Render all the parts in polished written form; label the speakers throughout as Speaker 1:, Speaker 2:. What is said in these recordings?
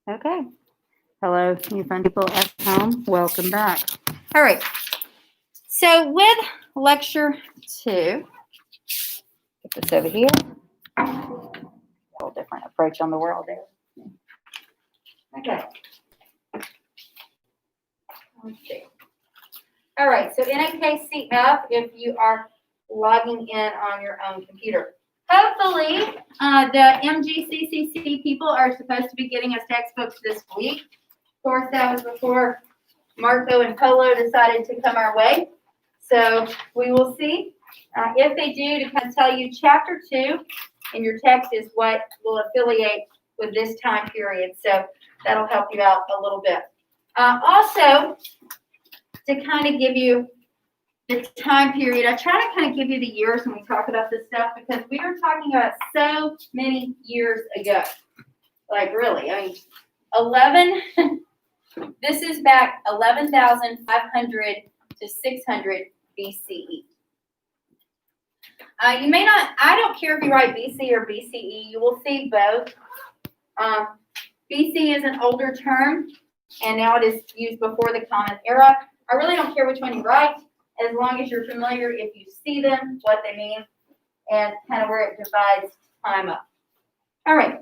Speaker 1: Okay. Hello, you fun people at home. Welcome back. All right. So with lecture 2, get this over here. A little different approach on the world there. Okay. Let's see. All right. So NAKCF, if you are logging in on your own computer. Hopefully, the MGCCC people are supposed to be getting us textbooks this week. Of course, that was before Marco and Polo decided to come our way. So we will see. If they do, to kind of tell you, chapter 2 in your text is what will affiliate with this time period. So that'll help you out a little bit. Also, to kind of give you the time period, I try to kind of give you the years when we talk about this stuff because we are talking about so many years ago. Like really, I mean, 11, this is back 11,500 to 600 BCE. You may not, I don't care if you write BC or BCE, you will see both. BC is an older term, and now it is used before the Common Era. I really don't care which one you write, as long as you're familiar, if you see them, what they mean, and kind of where it divides time up. All right.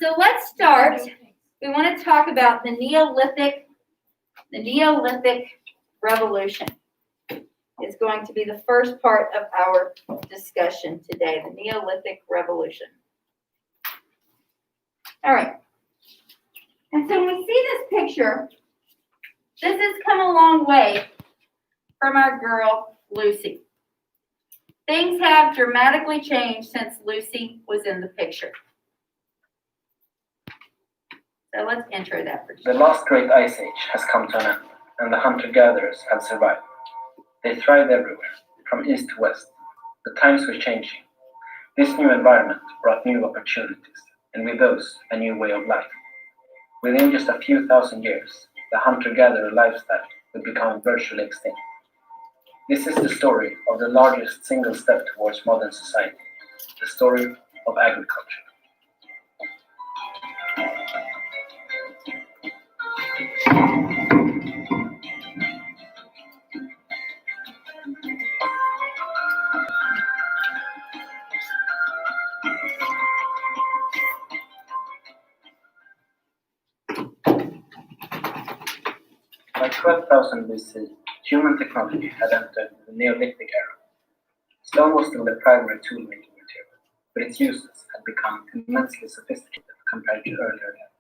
Speaker 1: So let's start. We want to talk about the Neolithic Revolution. Is going to be the first part of our discussion today, the Neolithic Revolution. All right. And so when we see this picture, this has come a long way from our girl, Lucy. Things have dramatically changed since Lucy was in the picture. So let's intro that for
Speaker 2: The last great ice age has come to an end, and the hunter-gatherers have survived. They thrive everywhere, from east to west. The times were changing. This new environment brought new opportunities, and with those, a new way of life. Within just a few thousand years, the hunter-gatherer lifestyle would become virtually extinct. This is the story of the largest single step towards modern society, the story of agriculture. By 12,000 BC, human technology had entered the Neolithic era. Stone was still the primary tool-making material, but its uses had become immensely sophisticated compared to earlier eras.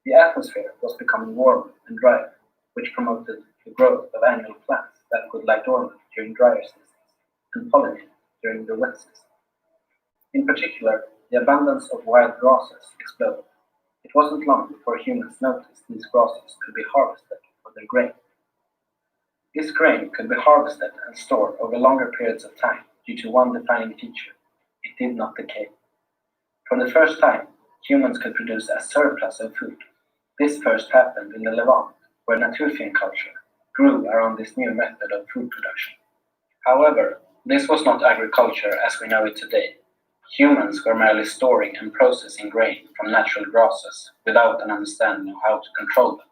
Speaker 2: The atmosphere was becoming warmer and drier, which promoted the growth of annual plants that could lie dormant during drier seasons and pollinate during the wet season. In particular, the abundance of wild grasses exploded. It wasn't long before humans noticed these grasses could be harvested for their grain. This grain could be harvested and stored over longer periods of time due to one defining feature: it did not decay. For the first time, humans could produce a surplus of food. This first happened in the Levant, where Natufian culture grew around this new method of food production. However, this was not agriculture as we know it today. Humans were merely storing and processing grain from natural grasses without an understanding of how to control them.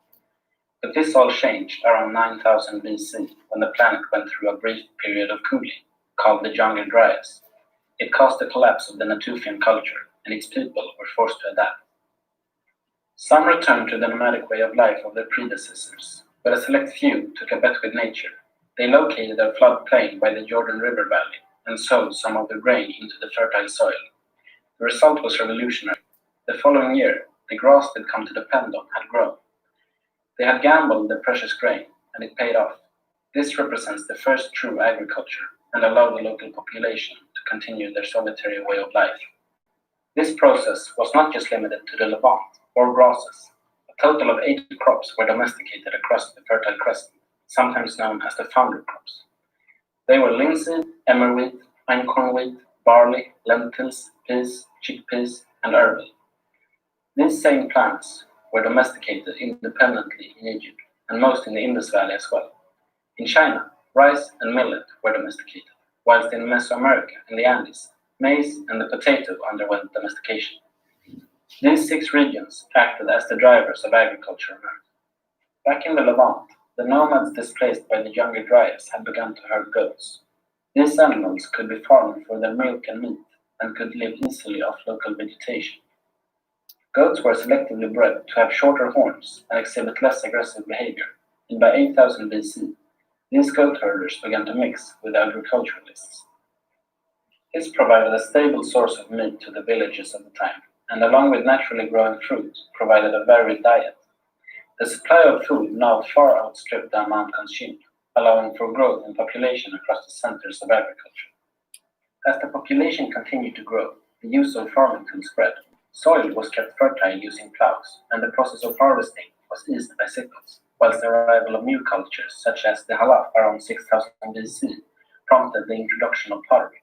Speaker 2: But this all changed around 9000 BC when the planet went through a brief period of cooling, called the Younger Dryas. It caused the collapse of the Natufian culture, and its people were forced to adapt. Some returned to the nomadic way of life of their predecessors, but a select few took a bet with nature. They located a floodplain by the Jordan River Valley and sowed some of their grain into the fertile soil. The result was revolutionary. The following year, the grass they'd come to depend on had grown. They had gambled their precious grain, and it paid off. This represents the first true agriculture and allowed the local population to continue their solitary way of life. This process was not just limited to the Levant or grasses. A total of 8 crops were domesticated across the Fertile Crescent, sometimes known as the founder crops. They were linseed, emmer wheat, einkorn wheat, barley, lentils, peas, chickpeas, and herbal. These same plants were domesticated independently in Egypt, and most in the Indus Valley as well. In China, rice and millet were domesticated, whilst in Mesoamerica and the Andes, maize and the potato underwent domestication. These 6 regions acted as the drivers of agriculture on Earth. Back in the Levant, the nomads displaced by the younger Dryas had begun to herd goats. These animals could be farmed for their milk and meat, and could live easily off local vegetation. Goats were selectively bred to have shorter horns and exhibit less aggressive behavior, and by 8000 BC, these goat herders began to mix with agriculturalists. This provided a stable source of meat to the villages of the time, and along with naturally growing fruit, provided a varied diet. The supply of food now far outstripped the amount consumed, allowing for growth in population across the centers of agriculture. As the population continued to grow, the use of farming tools spread. Soil was kept fertile using plows, and the process of harvesting was eased by sickles, whilst the arrival of new cultures, such as the halaf around 6000 BC, prompted the introduction of pottery.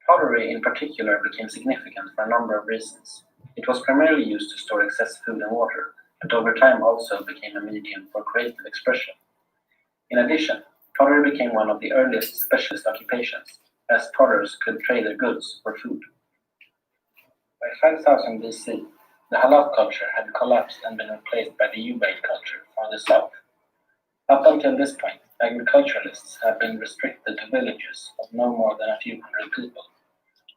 Speaker 2: Pottery in particular became significant for a number of reasons. It was primarily used to store excess food and water, but over time also became a medium for creative expression. In addition, pottery became one of the earliest specialist occupations, as potters could trade their goods for food. By 5000 BC, the halaf culture had collapsed and been replaced by the Ubaid culture farther south. Up until this point, agriculturalists had been restricted to villages of no more than a few hundred people.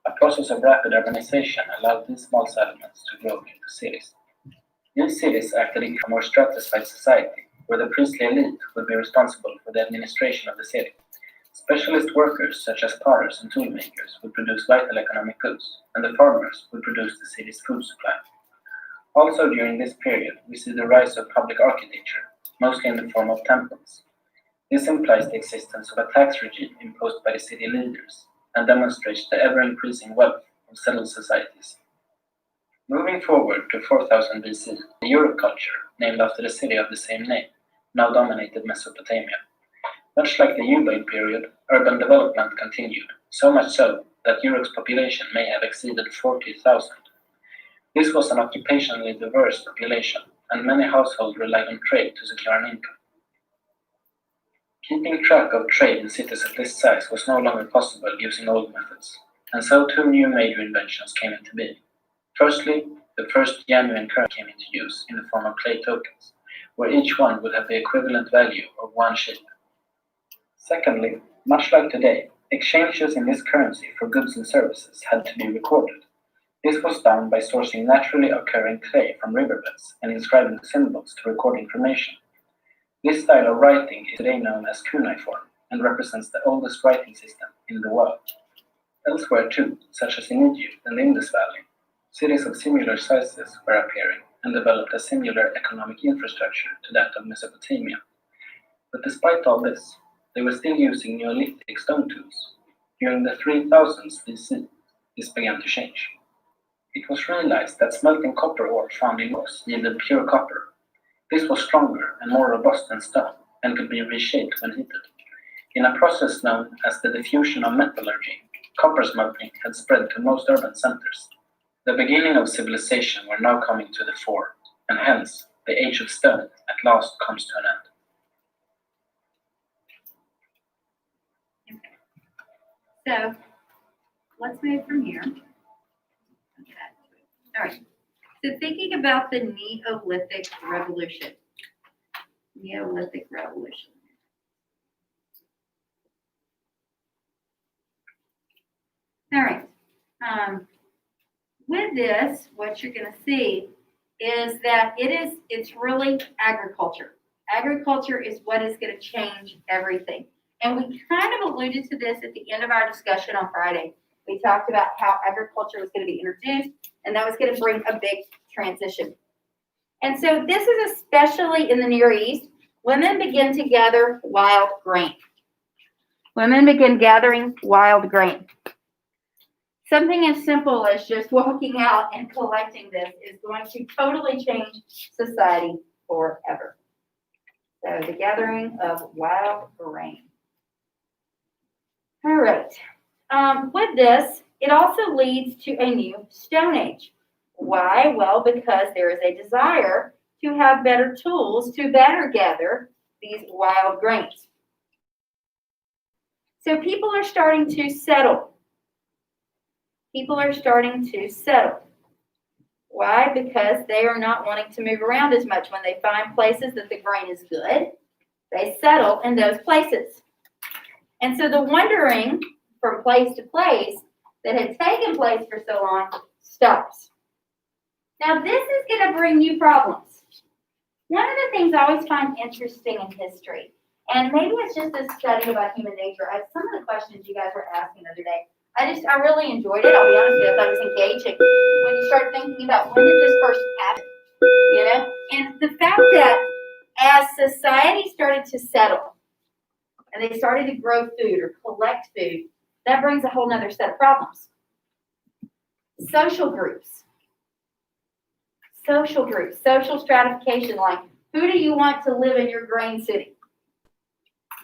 Speaker 2: A process of rapid urbanization allowed these small settlements to grow into cities. These cities acted in a more stratified society, where the priestly elite would be responsible for the administration of the city. Specialist workers such as potters and toolmakers would produce vital economic goods, and the farmers would produce the city's food supply. Also during this period, we see the rise of public architecture, mostly in the form of temples. This implies the existence of a tax regime imposed by the city leaders, and demonstrates the ever-increasing wealth of settled societies. Moving forward to 4000 BC, the Uruk culture, named after the city of the same name, now dominated Mesopotamia. Much like the Ubaid period, urban development continued, so much so that Uruk's population may have exceeded 40,000. This was an occupationally diverse population, and many households relied on trade to secure an income. Keeping track of trade in cities of this size was no longer possible using old methods, and so 2 new major inventions came into being. Firstly, the first genuine currency came into use in the form of clay tokens, where each one would have the equivalent value of 1 sheep. Secondly, much like today, exchanges in this currency for goods and services had to be recorded. This was done by sourcing naturally occurring clay from riverbeds and inscribing symbols to record information. This style of writing is today known as cuneiform and represents the oldest writing system in the world. Elsewhere too, such as in Egypt and the Indus Valley, cities of similar sizes were appearing and developed a similar economic infrastructure to that of Mesopotamia. But despite all this, they were still using Neolithic stone tools. During the 3000s BC, this began to change. It was realized that smelting copper ore found in rocks yielded pure copper. This was stronger and more robust than stone, and could be reshaped when heated. In a process known as the diffusion of metallurgy, copper smelting had spread to most urban centers. The beginning of civilization were now coming to the fore, and hence the age of stone at last comes to an end.
Speaker 1: So let's move from here. All right. So thinking about the Neolithic Revolution. Neolithic Revolution. All right. With this, what you're going to see is that it's really agriculture. Agriculture is what is going to change everything. And we kind of alluded to this at the end of our discussion on Friday. We talked about how agriculture was going to be introduced, and that was going to bring a big transition. And so this is especially in the Near East. Women begin to gather wild grain. Women begin gathering wild grain. Something as simple as just walking out and collecting this is going to totally change society forever. So the gathering of wild grain. All right. With this, it also leads to a new Stone Age. Why? Well, because there is a desire to have better tools to better gather these wild grains. So people are starting to settle. People are starting to settle. Why? Because they are not wanting to move around as much. When they find places that the grain is good, they settle in those places. And so the wandering from place to place that had taken place for so long stops. Now, this is going to bring you problems. One of the things I always find interesting in history, and maybe it's just a study about human nature. Some of the questions you guys were asking the other day, I really enjoyed it. I'll be honest with you, I thought it was engaging. When you start thinking about when did this first happen, you know? And the fact that as society started to settle and they started to grow food or collect food, that brings a whole nother set of problems. Social groups, social stratification, like who do you want to live in your grain city?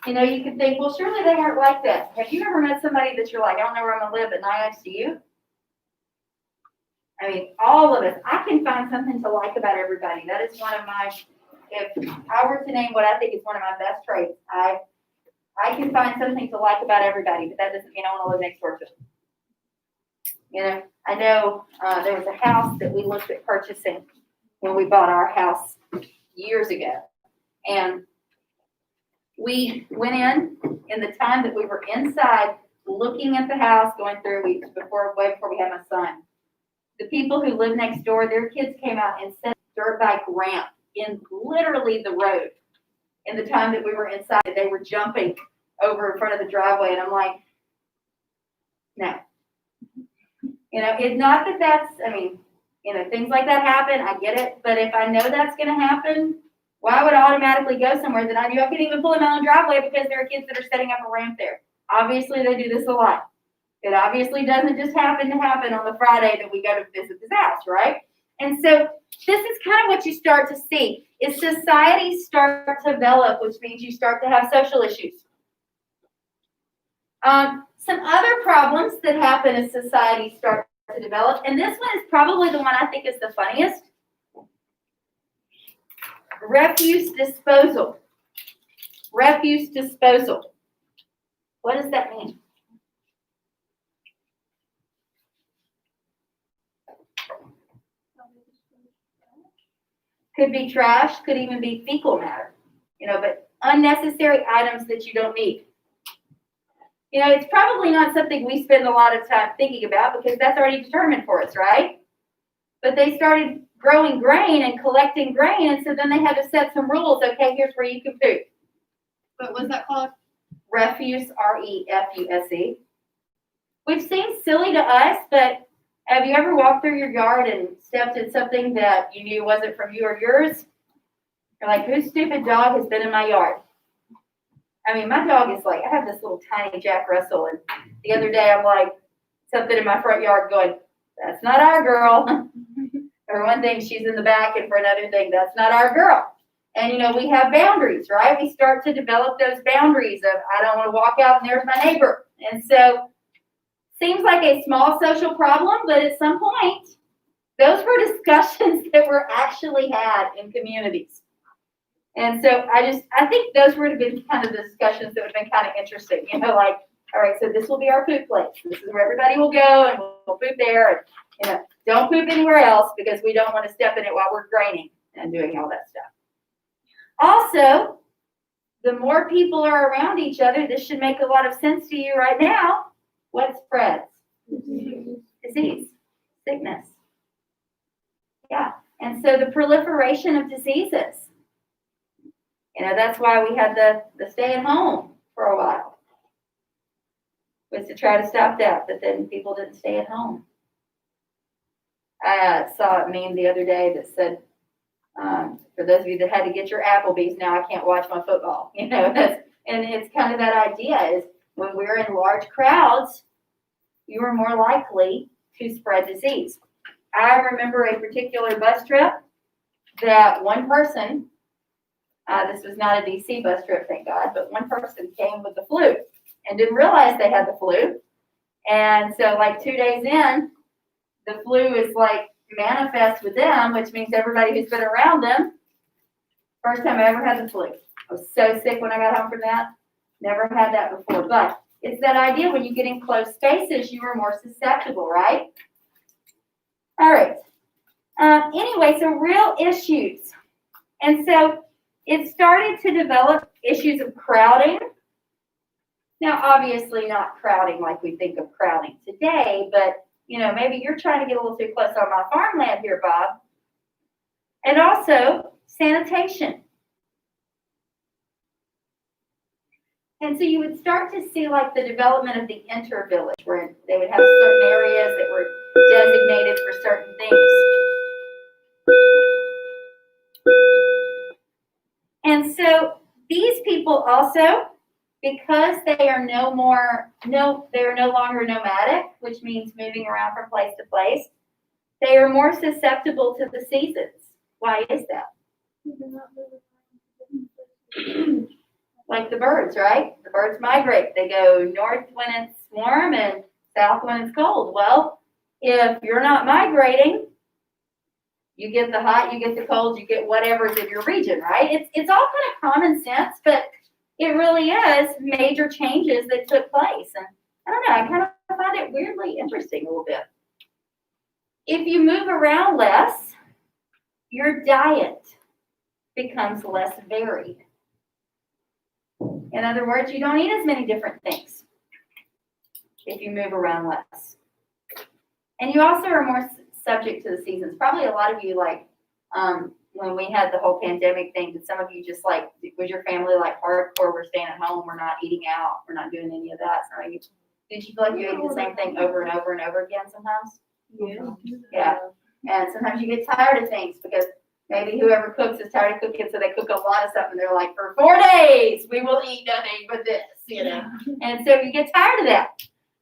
Speaker 1: You know, you could think, well, surely they weren't like that. Have you ever met somebody that you're like, I don't know where I'm going to live, but nice to you? I mean, all of us, I can find something to like about everybody. That is one of my, if I were to name what I think is one of my best traits, I can find something to like about everybody, but that doesn't mean I want to live next door to them. You know, I know there was a house that we looked at purchasing when we bought our house years ago. And we went in the time that we were inside looking at the house, going through way before we had my son. The people who lived next door, their kids came out and set a dirt bike ramp in literally the road. In the time that we were inside, they were jumping over in front of the driveway, and I'm like, no. You know, it's not that that's, I mean, you know, things like that happen, I get it, but if I know that's going to happen, why would I automatically go somewhere that I knew I couldn't even pull in my own driveway because there are kids that are setting up a ramp there? Obviously, they do this a lot. It obviously doesn't just happen on the Friday that we go to visit this house, right? And so this is kind of what you start to see, is societies start to develop, which means you start to have social issues. Some other problems that happen as societies start to develop, and this one is probably the one I think is the funniest. Refuse disposal. Refuse disposal. What does that mean? Could be trash, could even be fecal matter, you know, but unnecessary items that you don't need. You know, it's probably not something we spend a lot of time thinking about because that's already determined for us, right? But they started growing grain and collecting grain, and so then they had to set some rules. Okay, here's where you can poop.
Speaker 3: What was that called?
Speaker 1: Refuse, R-E-F-U-S-E. Which seems silly to us, but have you ever walked through your yard and stepped in something that you knew wasn't from you or yours? You're like, whose stupid dog has been in my yard? I mean, my dog is like, I have this little tiny Jack Russell, and the other day I'm like, something in my front yard going, that's not our girl. For one thing, she's in the back, and for another thing, that's not our girl. And, you know, we have boundaries, right? We start to develop those boundaries of, I don't want to walk out and there's my neighbor. And so, seems like a small social problem, but at some point, those were discussions that were actually had in communities. And so I think those would have been kind of the discussions that would have been kind of interesting, you know, like, all right, so this will be our poop place. This is where everybody will go and we'll poop there. And, you know, don't poop anywhere else because we don't want to step in it while we're graining and doing all that stuff. Also, the more people are around each other, this should make a lot of sense to you right now. What spreads? Disease, sickness. Yeah, and so the proliferation of diseases. You know, that's why we had the stay at home for a while. Was to try to stop that, but then people didn't stay at home. I saw a meme the other day that said, for those of you that had to get your Applebee's, now I can't watch my football. You know, and it's kind of that idea is when we're in large crowds, you are more likely to spread disease. I remember a particular bus trip that one person, this was not a DC bus trip, thank God, but one person came with the flu and didn't realize they had the flu. And so like 2 days in, the flu is like manifest with them, which means everybody who's been around them. First time I ever had the flu. I was so sick when I got home from that. Never had that before. But it's that idea when you get in close spaces, you are more susceptible, right? All right. Anyway, so real issues. And so it started to develop issues of crowding. Now, obviously not crowding like we think of crowding today, but, maybe you're trying to get a little too close on my farmland here, Bob. And also sanitation. And so you would start to see like the development of the inter-village, where they would have certain areas that were designated for certain things. And so these people also, because they are no longer nomadic, which means moving around from place to place, they are more susceptible to the seasons. Why is that? Like the birds, right? The birds migrate. They go north when it's warm and south when it's cold. Well, if you're not migrating, you get the hot, you get the cold, you get whatever's in your region, right? It's all kind of common sense, but it really is major changes that took place. And I don't know, I kind of find it weirdly interesting a little bit. If you move around less, your diet becomes less varied. In other words, you don't eat as many different things if you move around less. And you also are more subject to the seasons. Probably a lot of you, like, when we had the whole pandemic thing, did some of you just like, was your family like hardcore, we're staying at home, we're not eating out, we're not doing any of that? So did you feel like you ate the same thing over and over and over again sometimes? Yeah. And sometimes you get tired of things because maybe whoever cooks is tired of cooking, so they cook a lot of stuff and they're like, for 4 days, we will eat nothing but this, And so you get tired of that.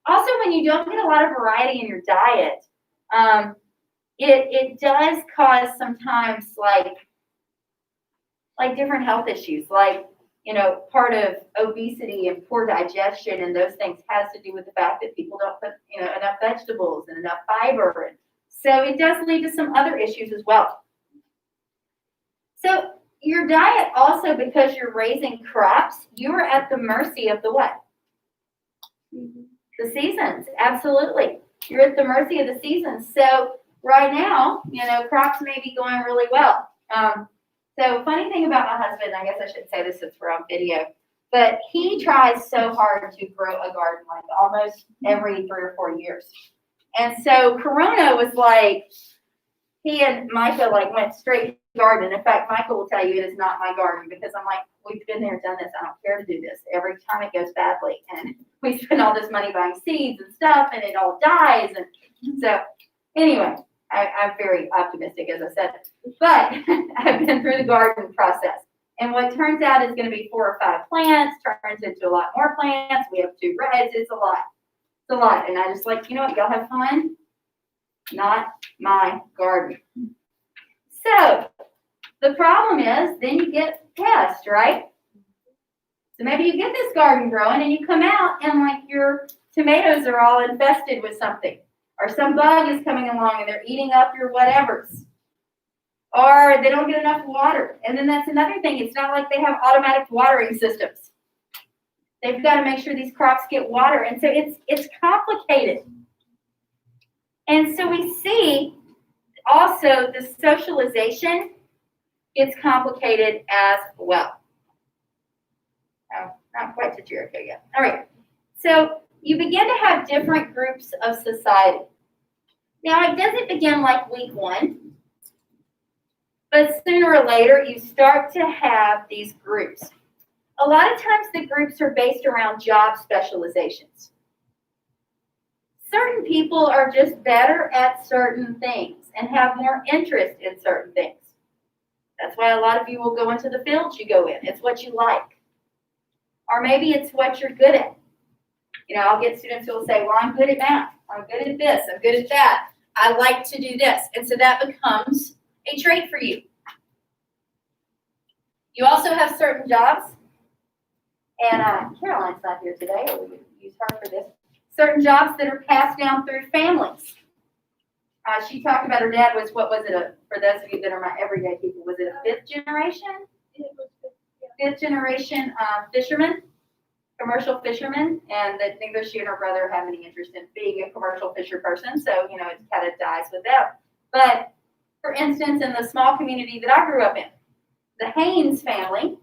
Speaker 1: Also, when you don't get a lot of variety in your diet, it does cause sometimes like different health issues, like, part of obesity and poor digestion and those things has to do with the fact that people don't put, enough vegetables and enough fiber. And so it does lead to some other issues as well. So your diet also, because you're raising crops, you are at the mercy of the what? The seasons, absolutely. You're at the mercy of the seasons. So right now, crops may be going really well. So funny thing about my husband, I guess I should say this since we're on video, but he tries so hard to grow a garden like almost every 3 or 4 years. And so Corona was like, he and Micah like went straight to garden. In fact, Michael will tell you it is not my garden because I'm like, we've been there, done this. I don't care to do this. Every time it goes badly, and we spend all this money buying seeds and stuff, and it all dies. And so, anyway, I'm very optimistic, as I said. But I've been through the garden process, and what turns out is going to be 4 or 5 plants turns into a lot more plants. We have 2 reds. It's a lot. It's a lot, and I just like, y'all have fun. Not my garden. So the problem is then you get pests, right? So maybe you get this garden growing and you come out and like your tomatoes are all infested with something, or some bug is coming along and they're eating up your whatevers, or they don't get enough water. And then that's another thing. It's not like they have automatic watering systems. They've got to make sure these crops get water. And so it's complicated. And so we see also the socialization gets complicated as well. Oh, not quite to Jericho yet. All right. So you begin to have different groups of society. Now, it doesn't begin like week 1, but sooner or later you start to have these groups. A lot of times the groups are based around job specializations. Certain people are just better at certain things and have more interest in certain things. That's why a lot of you will go into the fields you go in. It's what you like. Or maybe it's what you're good at. I'll get students who will say, well, I'm good at math. I'm good at this. I'm good at that. I like to do this. And so that becomes a trait for you. You also have certain jobs. And Caroline's not here today. We would use her for this. Certain jobs that are passed down through families. She talked about her dad was, what was it, for those of you that are my everyday people, was it a 5th generation? 5th generation fisherman, commercial fisherman, and that neither she and her brother have any interest in being a commercial fisher person, so, it kind of dies with them. But For instance, in the small community that I grew up in, the Haynes family,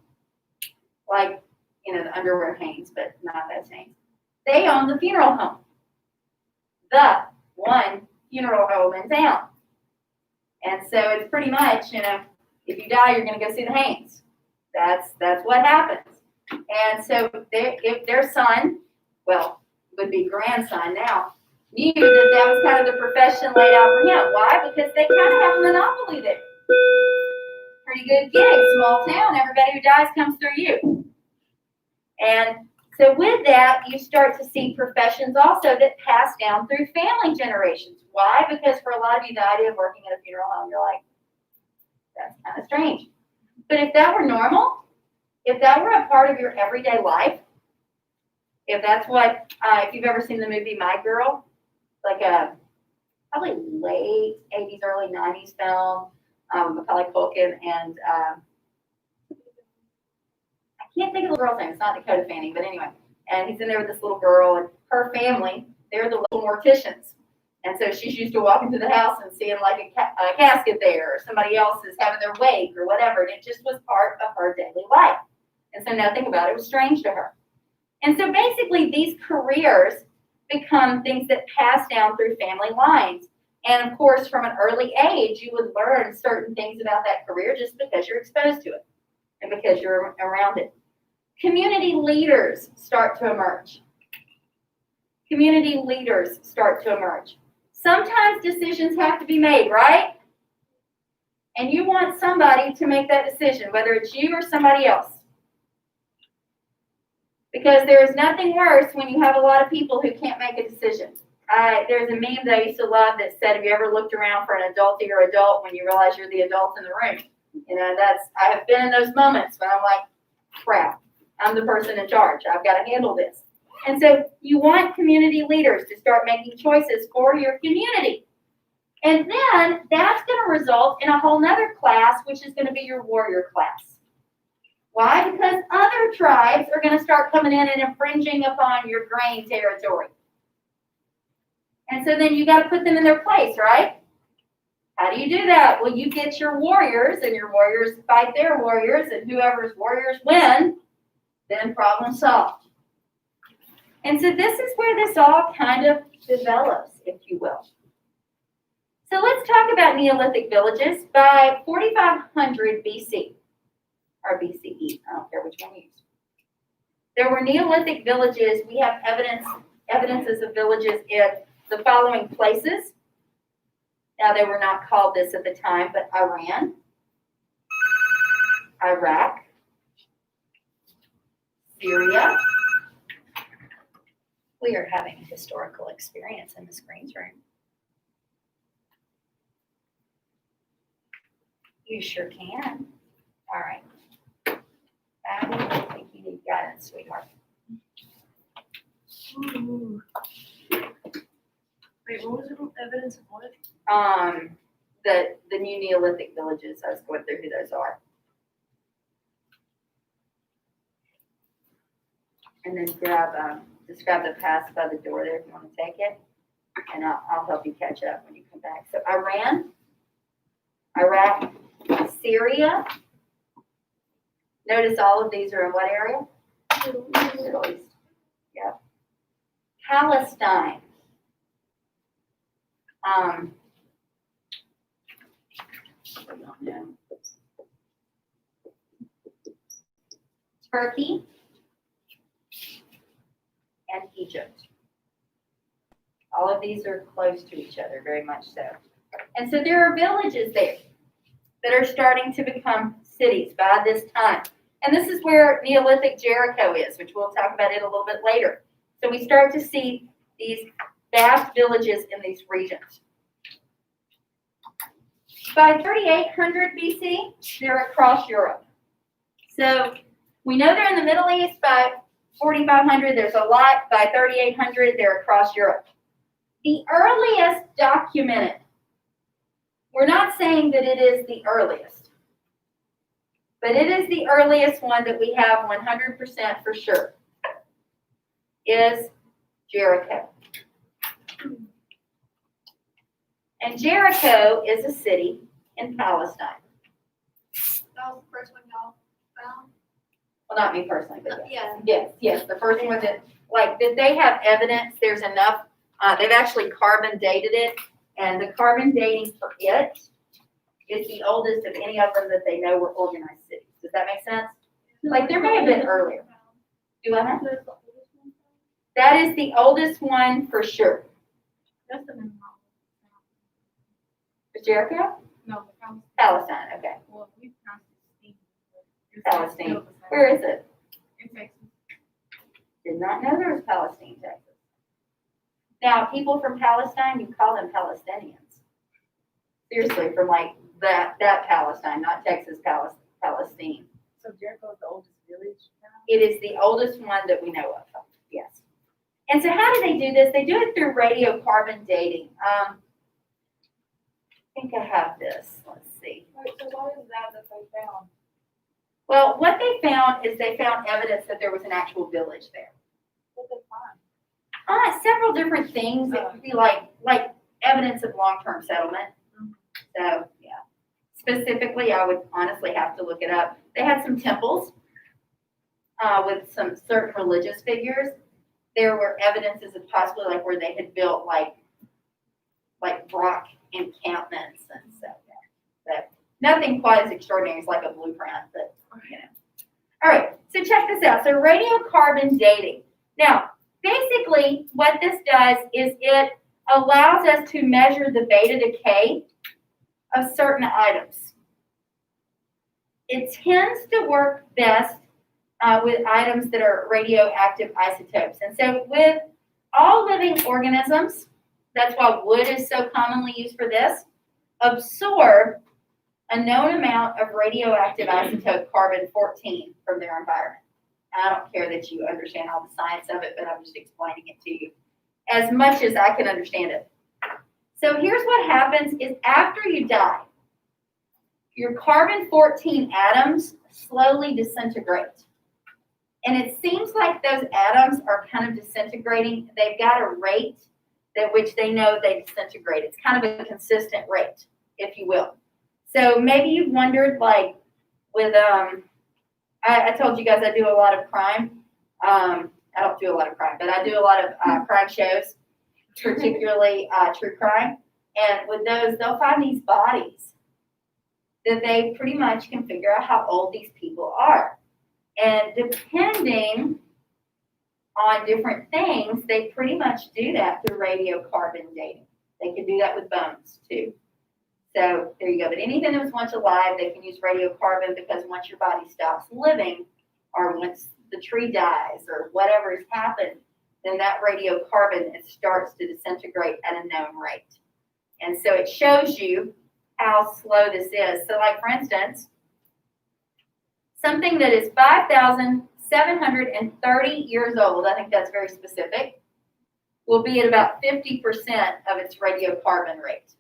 Speaker 1: like, the underwear Haynes, but not those Haynes, they own the funeral home. The one funeral home in town. And so it's pretty much, if you die, you're going to go see the Haynes. That's what happens. And so if their son, well, would be grandson now, knew that was kind of the profession laid out for him. Why? Because they kind of have a monopoly there. Pretty good gig, small town. Everybody who dies comes through you. And so with that, you start to see professions also that pass down through family generations. Why? Because for a lot of you, the idea of working at a funeral home, you're like, that's kind of strange. But if that were normal, if that were a part of your everyday life, if that's what, if you've ever seen the movie My Girl, like a probably late 80s, early 90s film, Macaulay Culkin, and I can't think of the girl's name. It's not Dakota Fanning, but anyway. And he's in there with this little girl, and her family, they're the little morticians. And so she's used to walking through the house and seeing like a casket there, or somebody else is having their wake or whatever. And it just was part of her daily life. And so now think about it, it was strange to her. And so basically these careers become things that pass down through family lines. And of course, from an early age, you would learn certain things about that career just because you're exposed to it and because you're around it. Community leaders start to emerge. Community leaders start to emerge. Sometimes decisions have to be made, right? And you want somebody to make that decision, whether it's you or somebody else. Because there is nothing worse when you have a lot of people who can't make a decision. There's a meme that I used to love that said, have you ever looked around for an adultier adult when you realize you're the adult in the room? I have been in those moments when I'm like, crap, I'm the person in charge. I've got to handle this. And so you want community leaders to start making choices for your community. And then that's going to result in a whole nother class, which is going to be your warrior class. Why? Because other tribes are going to start coming in and infringing upon your grain territory. And so then you got to put them in their place, right? How do you do that? Well, you get your warriors, and your warriors fight their warriors, and whoever's warriors win, then problem solved. And so this is where this all kind of develops, if you will. So let's talk about Neolithic villages. By 4500 BC, or BCE, I don't care which one you use. There were Neolithic villages. We have evidences of villages in the following places. Now, they were not called this at the time, but Iran, Iraq, Syria. We are having a historical experience in this Greens room. You sure can. All right. I think you need guidance, sweetheart.
Speaker 3: Ooh. Wait, what was the evidence of what?
Speaker 1: The new Neolithic villages. I was going through who those are. And then describe the path by the door there if you want to take it. And I'll help you catch up when you come back. So Iran, Iraq, Syria. Notice all of these are in what area? Middle East. Yep. Palestine. I don't know. Turkey and Egypt. All of these are close to each other, very much so. And so there are villages there that are starting to become cities by this time. And this is where Neolithic Jericho is, which we'll talk about it a little bit later. So we start to see these vast villages in these regions. By 3800 BC, they're across Europe. So we know they're in the Middle East. By 4500, there's a lot. By 3800, they're across Europe. The earliest documented, we're not saying that it is the earliest, but it is the earliest one that we have 100% for sure, is Jericho. And Jericho is a city in Palestine?
Speaker 3: That was the first one y'all found?
Speaker 1: Well, not me personally, but yes.
Speaker 3: Yeah.
Speaker 1: Yes, the first one that, like, did they have evidence, there's enough, they've actually carbon dated it, and the carbon dating for it is the oldest of any of them that they know were organized cities. Does that make sense? Like, there may have been earlier. Do I have? That is the oldest one for sure.
Speaker 3: That's the name.
Speaker 1: Is Jericho?
Speaker 3: No,
Speaker 1: Palestine, okay.
Speaker 3: well, we found it.
Speaker 1: Palestine. Where is it?
Speaker 3: In Texas.
Speaker 1: Did not know there was Palestine, Texas. Now, people from Palestine, you call them Palestinians. Seriously, from like that Palestine, not Texas, Palestine.
Speaker 3: So Jericho is the oldest village now?
Speaker 1: It is the oldest one that we know of, yes. And so how do they do this? They do it through radiocarbon dating. I think I have this. Let's see.
Speaker 3: Wait, so what is that they found?
Speaker 1: Well, what they found is they found evidence that there was an actual village there.
Speaker 3: What did they find?
Speaker 1: Several different things. It could be like evidence of long-term settlement. So, yeah. Specifically, I would honestly have to look it up. They had some temples with some certain religious figures. There were evidences of possibly like where they had built like rock encampments and stuff. But nothing quite as extraordinary as like a blueprint, but you know. All right, so check this out. So radiocarbon dating. Now, basically what this does is it allows us to measure the beta decay of certain items. It tends to work best with items that are radioactive isotopes. And so with all living organisms, that's why wood is so commonly used for this, absorb a known amount of radioactive isotope carbon-14 from their environment. I don't care that you understand all the science of it, but I'm just explaining it to you as much as I can understand it. So here's what happens is after you die, your carbon-14 atoms slowly disintegrate. And it seems like those atoms are kind of disintegrating. They've got a rate at which they know they disintegrate. It's kind of a consistent rate, if you will. So maybe you've wondered, like, with, I told you guys I do a lot of crime. I don't do a lot of crime, but I do a lot of crime shows, particularly true crime. And with those, they'll find these bodies that they pretty much can figure out how old these people are. And depending on different things, they pretty much do that through radiocarbon dating. They can do that with bones too. So there you go. But anything that was once alive, they can use radiocarbon because once your body stops living, or once the tree dies, or whatever has happened, then that radiocarbon, it starts to disintegrate at a known rate. And so it shows you how slow this is. So like for instance, something that is 5,730 years old, I think that's very specific, will be at about 50% of its radiocarbon rate.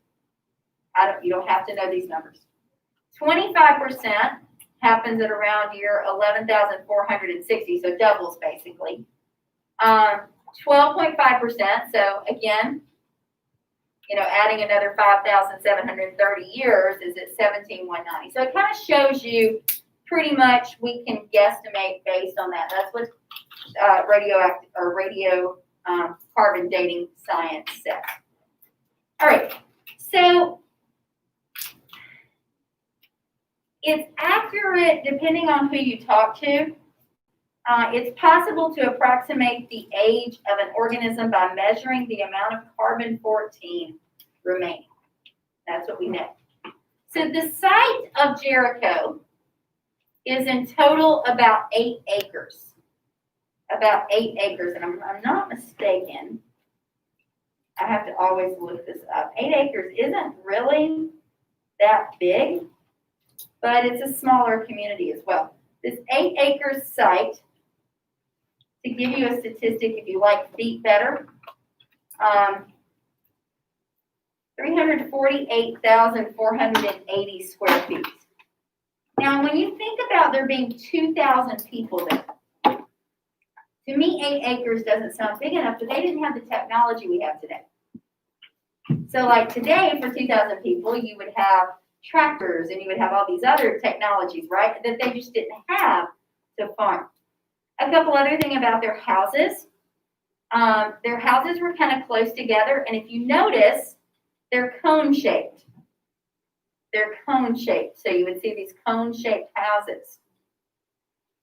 Speaker 1: You don't have to know these numbers. 25% happens at around year 11,460, so doubles basically. 12.5%, so again, you know, adding another 5,730 years is at 17,190. So it kind of shows you pretty much we can guesstimate based on that. That's what radioactive or carbon dating science says. All right, so it's accurate depending on who you talk to. It's possible to approximate the age of an organism by measuring the amount of carbon-14 remaining. That's what we know. So the site of Jericho is in total about 8 acres. About 8 acres, and I'm not mistaken. I have to always look this up. 8 acres isn't really that big, but it's a smaller community as well. This 8 acre site, to give you a statistic, if you like feet better, 348,480 square feet. Now, when you think about there being 2,000 people there, to me, 8 acres doesn't sound big enough, but they didn't have the technology we have today. So like today, for 2,000 people, you would have tractors and you would have all these other technologies, right? That they just didn't have to farm. A couple other things about their houses. Their houses were kind of close together, and if you notice, they're cone-shaped. They're cone-shaped, so you would see these cone-shaped houses.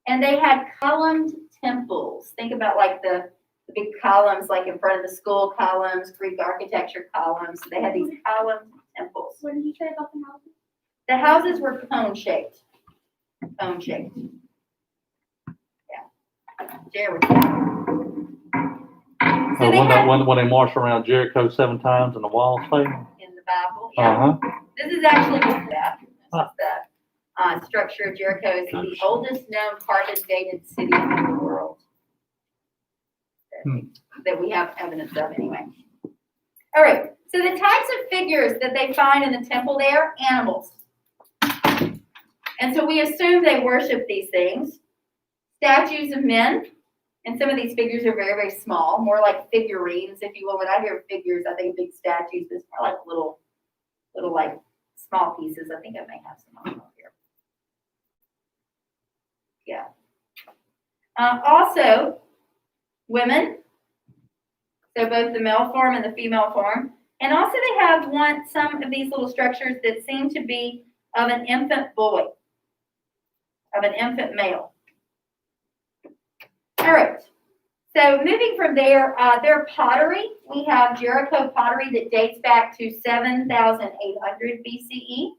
Speaker 1: And they had columned temples. Think about like the big columns, like in front of the school columns, Greek architecture columns. They had these columned temples.
Speaker 3: What did you say about the houses?
Speaker 1: The houses were cone-shaped. Cone-shaped. Yeah. Jared was So they had,
Speaker 4: when they marched around Jericho 7 times and the walls fell.
Speaker 1: in the Bible, yeah. This is actually that. This is the structure of Jericho. Is the oldest known carbon-dated city in the world that we have evidence of, anyway. All right. So the types of figures that they find in the temple there, animals. And so we assume they worship these things. Statues of men. And some of these figures are very, very small, more like figurines, if you will. When I hear figures, I think big statues, but it's more like little like small pieces. I think I may have some on here. Yeah. Also, women. So both the male form and the female form. And also they have some of these little structures that seem to be of an infant boy, of an infant male. All right, so moving from there, their pottery, we have Jericho pottery that dates back to 7,800 BCE.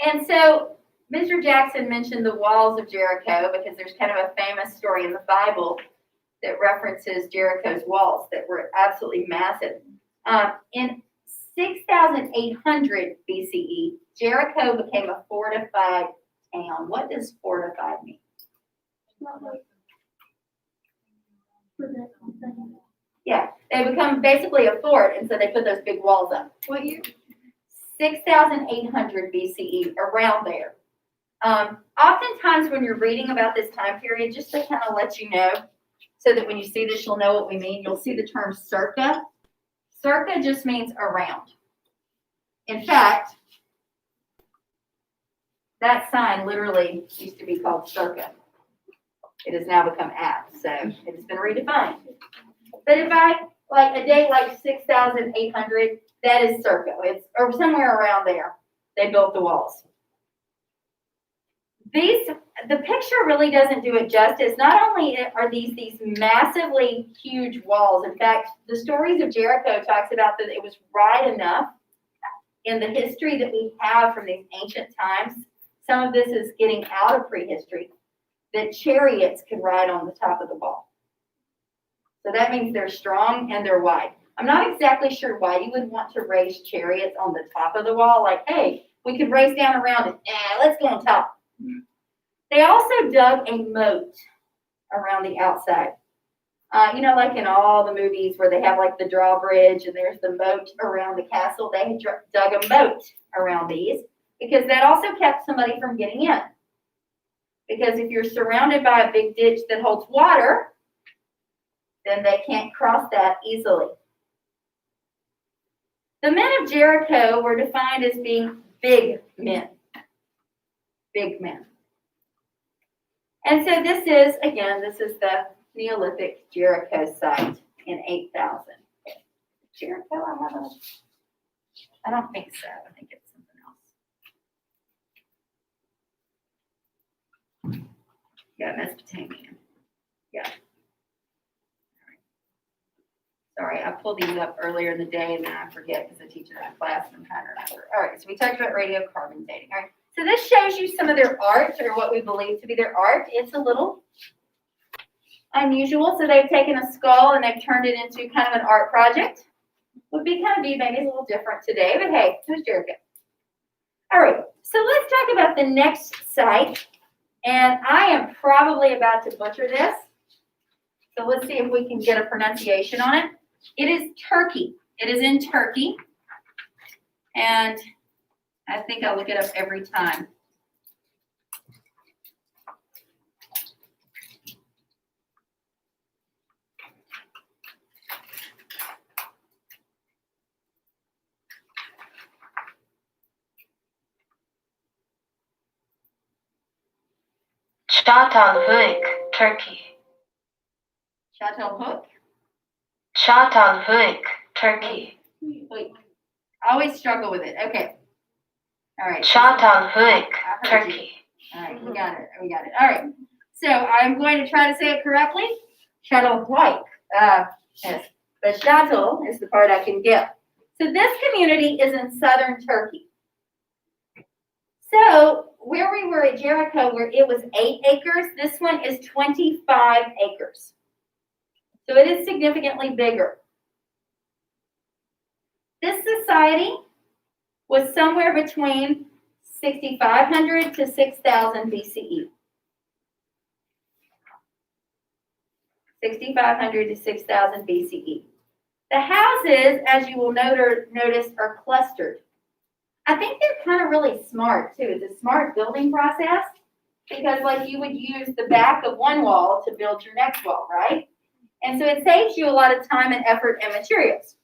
Speaker 1: And so Mr. Jackson mentioned the walls of Jericho because there's kind of a famous story in the Bible that references Jericho's walls that were absolutely massive. In 6,800 BCE, Jericho became a fortified town. What does fortified mean? Yeah, they become basically a fort, and so they put those big walls up.
Speaker 3: What year?
Speaker 1: 6,800 BCE, around there. Oftentimes when you're reading about this time period, just to kind of let you know, so that when you see this, you'll know what we mean, you'll see the term circa. Circa just means around. In fact, that sign literally used to be called circa. It has now become at, so it has been redefined. But if I, like a date like 6,800, that is circa. It's or somewhere around there. They built the walls. The picture really doesn't do it justice. Not only are these massively huge walls, in fact, the stories of Jericho talks about that it was right enough in the history that we have from these ancient times. Some of this is getting out of prehistory, that chariots can ride on the top of the wall. So that means they're strong and they're wide. I'm not exactly sure why you would want to race chariots on the top of the wall. Like, hey, we could race down around it. Let's go on top. They also dug a moat around the outside. Like in all the movies where they have like the drawbridge and there's the moat around the castle, they dug a moat around these because that also kept somebody from getting in. Because if you're surrounded by a big ditch that holds water, then they can't cross that easily. The men of Jericho were defined as being big men. Big men. And so this is the Neolithic Jericho site in 8,000. Jericho, I don't think so. I think it's something else. Yeah, Mesopotamia. Yeah. Sorry, I pulled these up earlier in the day and then I forget because I teach in that class and I'm trying to remember. All right, so we talked about radiocarbon dating. All right, so this shows you some of their art or what we believe to be their art. It's a little unusual. So they've taken a skull and they've turned it into kind of an art project. Would be maybe a little different today, but hey, who's Jericho? All right, so let's talk about the next site. And I am probably about to butcher this. So let's see if we can get a pronunciation on it. It is Turkey. It is in Turkey. And I think I look it up every time.
Speaker 5: Çatalhöyük, Turkey.
Speaker 1: Chateauhook?
Speaker 5: Çatalhöyük, Turkey.
Speaker 1: Wait, I always struggle with it. Okay. All right.
Speaker 5: Çatalhöyük,
Speaker 1: I heard you.
Speaker 5: Turkey.
Speaker 1: All right, we got it. All right. So I'm going to try to say it correctly. Chateauhouk. Yes. The chateau is the part I can get. So this community is in southern Turkey. So where we were at Jericho, where it was 8 acres, this one is 25 acres. So it is significantly bigger. This society was somewhere between 6,500 to 6,000 BCE. 6,500 to 6,000 BCE. The houses, as you will notice, are clustered. I think they're kind of really smart too. It's a smart building process because like you would use the back of one wall to build your next wall, right? And so it saves you a lot of time and effort and materials.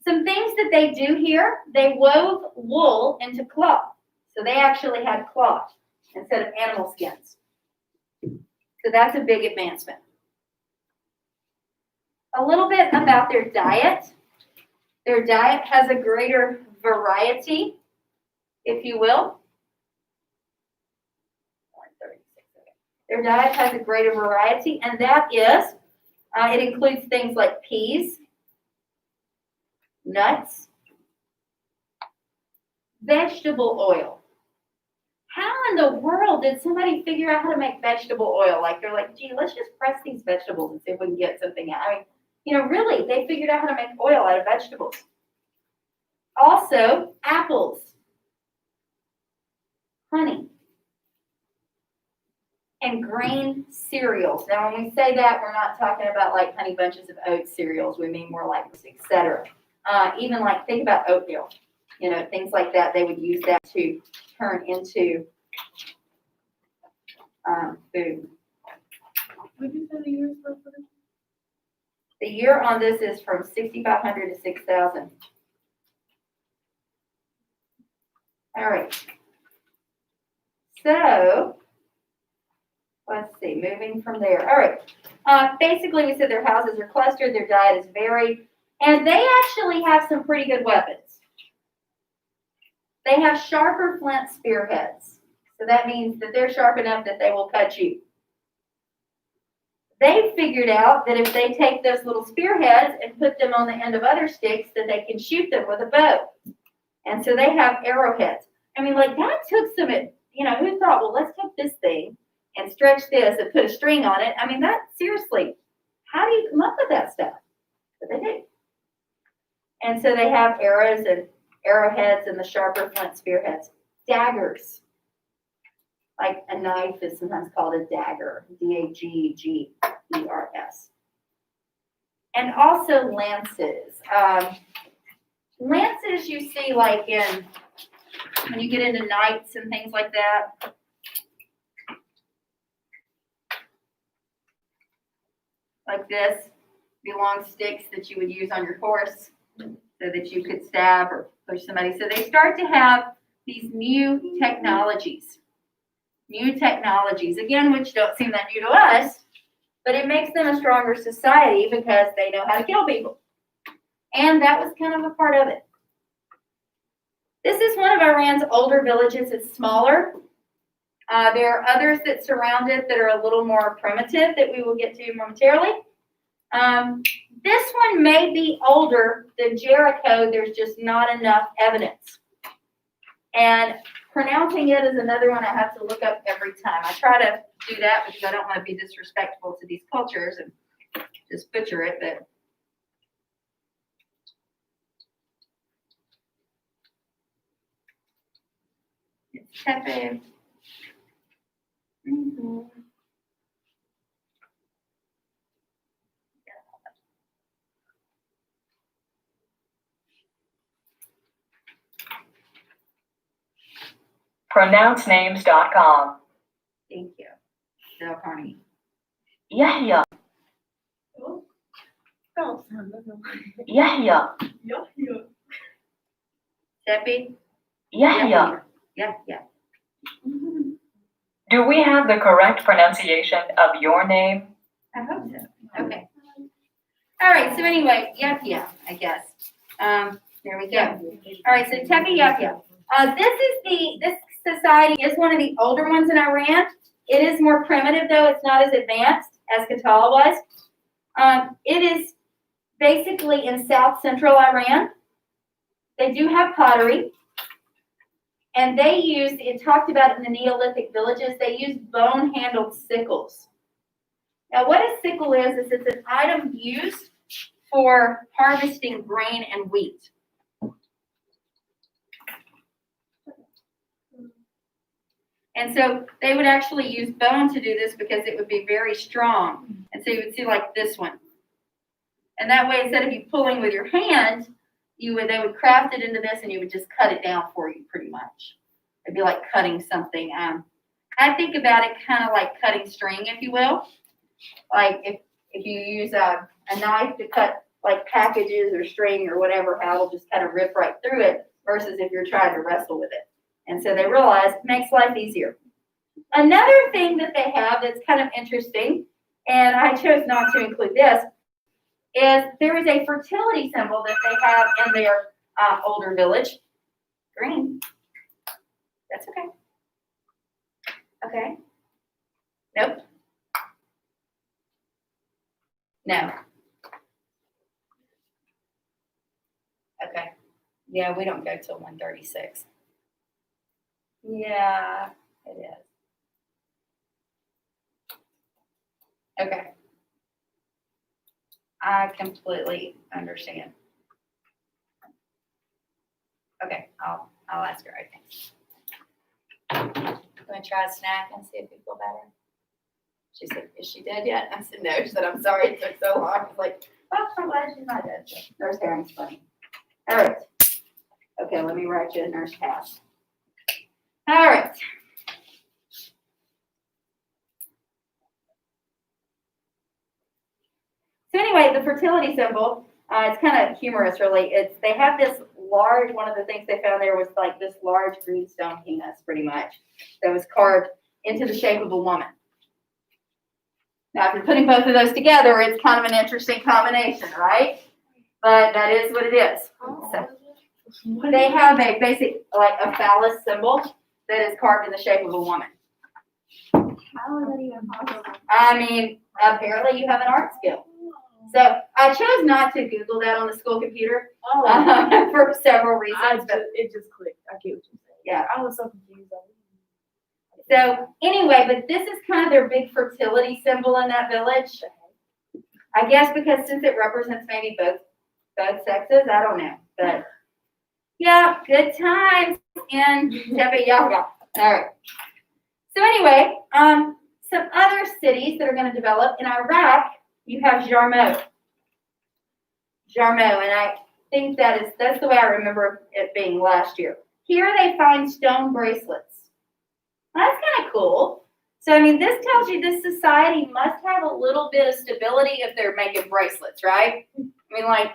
Speaker 1: Some things that they do here, they wove wool into cloth. So they actually had cloth instead of animal skins. So that's a big advancement. A little bit about their diet. Their diet has a greater variety, if you will. Their diet has a greater variety, and that is, it includes things like peas, nuts, vegetable oil. How in the world did somebody figure out how to make vegetable oil? Like they're like, gee, let's just press these vegetables and see if we can get something out. I mean, you know, really, they figured out how to make oil out of vegetables. Also, apples, honey, and grain cereals. Now, when we say that, we're not talking about like honey bunches of oat cereals. We mean more like etc. Even like think about oatmeal, you know, things like that. They would use that to turn into food.
Speaker 3: Would you say the years for this?
Speaker 1: The year on this is from 6,500 to 6,000. All right. So let's see, moving from there. All right. Basically, we said their houses are clustered, their diet is varied, and they actually have some pretty good weapons. They have sharper flint spearheads. So that means that they're sharp enough that they will cut you. They figured out that if they take those little spearheads and put them on the end of other sticks, that they can shoot them with a bow. And so they have arrowheads. I mean, like that took some, you know, who thought, well, let's take this thing and stretch this and put a string on it. I mean, that seriously, how do you come up with that stuff? But they do. And so they have arrows and arrowheads and the sharper flint spearheads. Daggers. Like a knife is sometimes called a dagger, D-A-G-G-E-R-S. And also lances. Lances you see like in, when you get into knights and things like that. Like this, be long sticks that you would use on your horse so that you could stab or push somebody. So they start to have these new technologies. New technologies, again, which don't seem that new to us, but it makes them a stronger society because they know how to kill people. And that was kind of a part of it. This is one of Iran's older villages. It's smaller. There are others that surround it that are a little more primitive that we will get to momentarily. This one may be older than Jericho. There's just not enough evidence. And pronouncing it is another one I have to look up every time. I try to do that because I don't want to be disrespectful to these cultures and just butcher it, but it's Tepe.
Speaker 5: PronounceNames.com.
Speaker 1: Thank you. Del Carney.
Speaker 5: Yahya. Yahya.
Speaker 1: Tepe.
Speaker 5: Yahya.
Speaker 1: Yeah.
Speaker 5: Do we have the correct pronunciation of your name?
Speaker 1: I hope so. Okay. All right, so anyway, Yapia, I guess. There we go. All right, so Tepe Yapia. This society is one of the older ones in Iran. It is more primitive, though. It's not as advanced as Katala was. It is basically in south central Iran. They do have pottery. And they use, it talked about in the Neolithic villages, they use bone-handled sickles. Now, what a sickle is it's an item used for harvesting grain and wheat. And so they would actually use bone to do this because it would be very strong. And so you would see like this one. And that way, instead of you pulling with your hand, they would craft it into this and you would just cut it down for you pretty much. It'd be like cutting something. I think about it kind of like cutting string, if you will. Like if you use a knife to cut like packages or string or whatever, it'll just kind of rip right through it versus if you're trying to wrestle with it. And so they realize it makes life easier. Another thing that they have that's kind of interesting, and I chose not to include this, is there is a fertility symbol that they have in their older village. Green. That's okay. Okay. Nope. No. Okay. Yeah, we don't go till 1:36. Yeah, it is. Okay. I completely understand. Okay, I'll ask her, I think. I'm gonna try a snack and see if you feel better. She said, is she dead yet? I said, no. She said, I'm sorry it took so long. I was like, oh, I'm glad she's not dead. So, nurse Harring's funny. All right. Okay, let me write you a nurse pass. All right. So anyway, the fertility symbol, it's kind of humorous, really. They have this large, one of the things they found there was like this large green stone penis, pretty much, that was carved into the shape of a woman. Now, if you're putting both of those together, it's kind of an interesting combination, right? But that is what it is. So, they have a basic, like a phallus symbol that is carved in the shape of a woman.
Speaker 3: How is that even possible?
Speaker 1: I mean, apparently you have an art skill. So I chose not to Google that on the school computer for several reasons. But
Speaker 3: It just clicked. I get what you're saying.
Speaker 1: yeah.
Speaker 3: I was so confused.
Speaker 1: So anyway, but this is kind of their big fertility symbol in that village. I guess because since it represents maybe both sexes, I don't know. But yeah, good times in Tepe Yaga. All right. So anyway, some other cities that are going to develop in Iraq, you have Jarmo. Jarmo, and I think that's the way I remember it being last year. Here they find stone bracelets. That's kind of cool. So, I mean, this tells you this society must have a little bit of stability if they're making bracelets, right? I mean, like,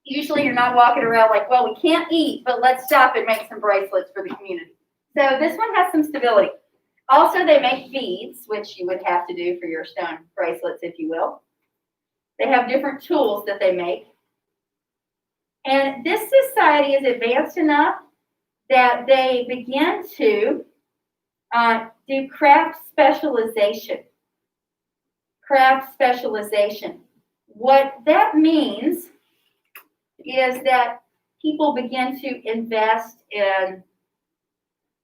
Speaker 1: usually you're not walking around like, well, we can't eat, but let's stop and make some bracelets for the community. So this one has some stability. Also, they make beads, which you would have to do for your stone bracelets, if you will. They have different tools that they make. And this society is advanced enough that they begin to do craft specialization. Craft specialization. What that means is that people begin to invest in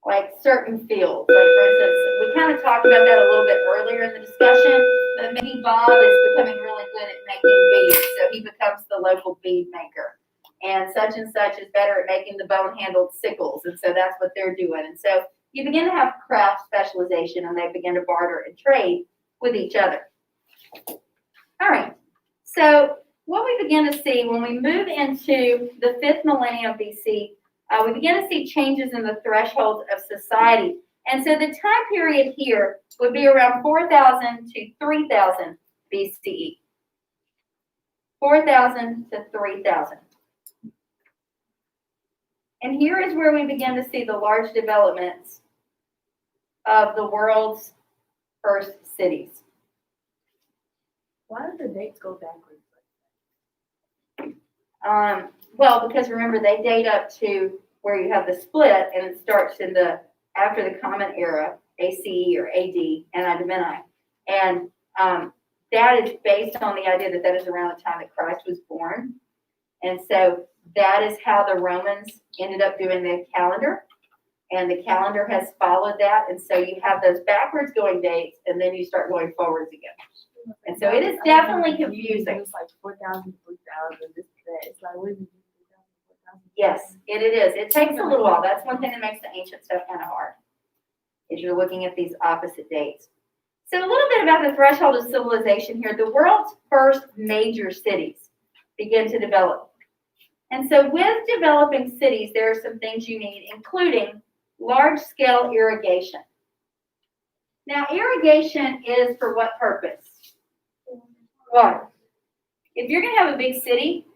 Speaker 1: like certain fields. Like for instance, we kind of talked about that a little bit earlier in the discussion, but maybe Bob is becoming really good at making beads, so he becomes the local bead maker. And such is better at making the bone-handled sickles, and so that's what they're doing. And so you begin to have craft specialization, and they begin to barter and trade with each other. All right, so what we begin to see when we move into the 5th millennium BC, we begin to see changes in the thresholds of society. And so the time period here would be around 4,000 to 3,000 BCE. 4,000 to 3,000. And here is where we begin to see the large developments of the world's first cities?
Speaker 6: Why do the dates go backwards?
Speaker 1: Well, because remember, they date up to where you have the split, and it starts in after the Common Era, ACE or AD, Anno Domini. And that is based on the idea that that is around the time that Christ was born. And so that is how the Romans ended up doing the calendar. And the calendar has followed that. And so you have those backwards going dates, and then you start going forwards again. And so it is definitely confusing.
Speaker 6: It's like 4,000, 3,000, this, that. It's like, what is it? 3,000, 4,000?
Speaker 1: Yes, it is. It takes a little while. That's one thing that makes the ancient stuff kind of hard, is you're looking at these opposite dates. So a little bit about the threshold of civilization here. The world's first major cities begin to develop. And so with developing cities, there are some things you need, including large-scale irrigation. Now, irrigation is for what purpose? Water. If you're going to have a big city,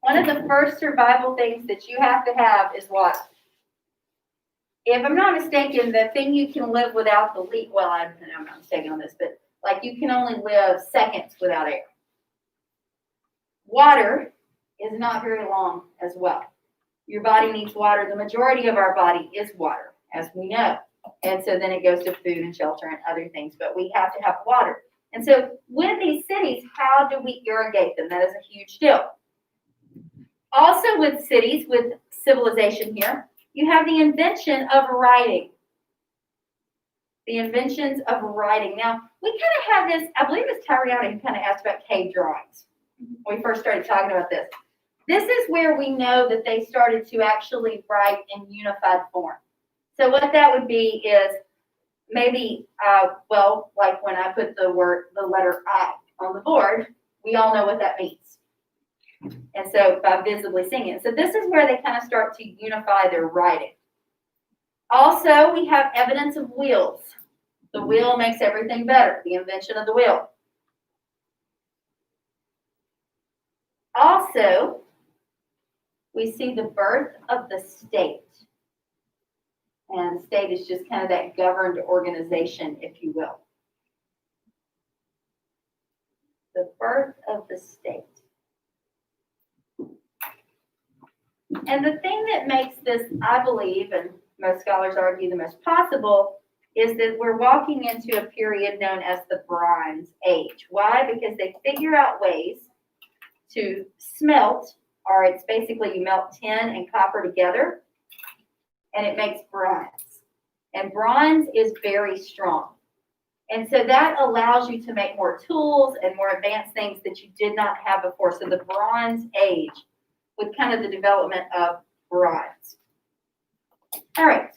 Speaker 1: one of the first survival things that you have to have is water. If I'm not mistaken, the thing you can live without the leak, well, I'm not mistaken on this, but like you can only live seconds without air. Water is not very long as well. Your body needs water. The majority of our body is water, as we know. And so then it goes to food and shelter and other things, but we have to have water. And so with these cities, how do we irrigate them? That is a huge deal. Also with cities, with civilization here, you have the invention of writing. The inventions of writing. Now, we kind of have this, I believe it's Tyriana who kind of asked about cave drawings when we first started talking about this. This is where we know that they started to actually write in unified form. So what that would be is maybe, well, like when I put the letter I on the board, we all know what that means. And so by visibly seeing it. So this is where they kind of start to unify their writing. Also, we have evidence of wheels. The wheel makes everything better, the invention of the wheel. Also, we see the birth of the state. And the state is just kind of that governed organization, if you will. The birth of the state. And the thing that makes this, I believe, and most scholars argue the most possible, is that we're walking into a period known as the Bronze Age. Why? Because they figure out ways to smelt, or it's basically you melt tin and copper together, and it makes bronze. And bronze is very strong. And so that allows you to make more tools and more advanced things that you did not have before. So the Bronze Age, with kind of the development of bronze. All right.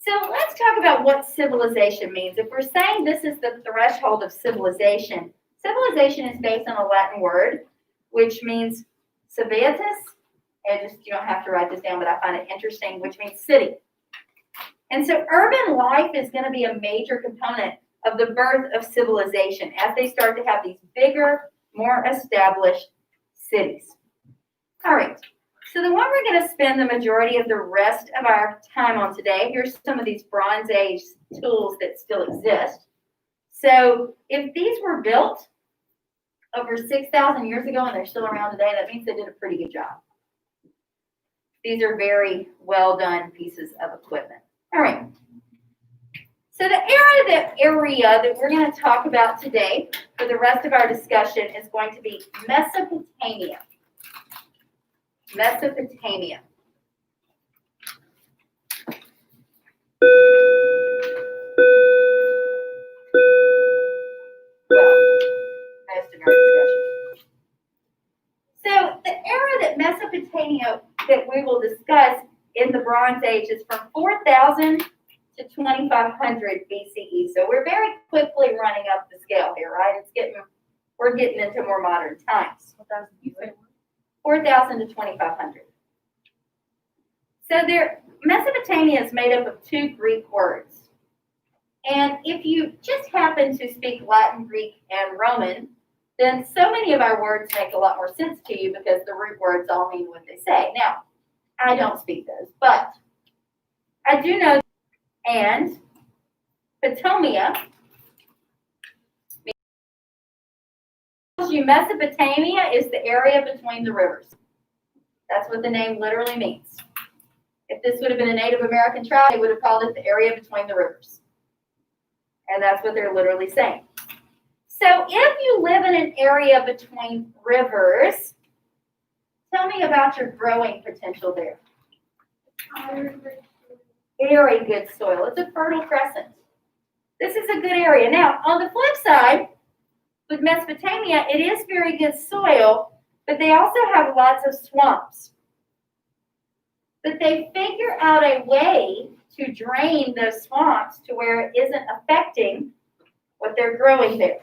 Speaker 1: So let's talk about what civilization means. If we're saying this is the threshold of civilization, civilization is based on a Latin word, which means civitas. And just, you don't have to write this down, but I find it interesting, which means city. And so urban life is going to be a major component of the birth of civilization as they start to have these bigger, more established cities. All right, so the one we're going to spend the majority of the rest of our time on today, here's some of these Bronze Age tools that still exist. So if these were built over 6,000 years ago and they're still around today, that means they did a pretty good job. These are very well done pieces of equipment. All right. So the area that we're going to talk about today for the rest of our discussion is going to be Mesopotamia. Mesopotamia. Well, most of our discussion. So the era that Mesopotamia that we will discuss in the Bronze Age is from 4,000 to 2,500 BCE. So we're very quickly running up the scale here, right? We're getting into more modern times. 4,000 to 2,500. So Mesopotamia is made up of two Greek words. And if you just happen to speak Latin, Greek, and Roman, then so many of our words make a lot more sense to you because the root words all mean what they say. Now, I don't speak those, but I do know, And Potomia tells you Mesopotamia is the area between the rivers. That's what the name literally means. If this would have been a Native American tribe, they would have called it the area between the rivers. And that's what they're literally saying. So if you live in an area between rivers, tell me about your growing potential there. Very good soil. It's a fertile crescent. This is a good area. Now, on the flip side, with Mesopotamia, it is very good soil, but they also have lots of swamps. But they figure out a way to drain those swamps to where it isn't affecting what they're growing there.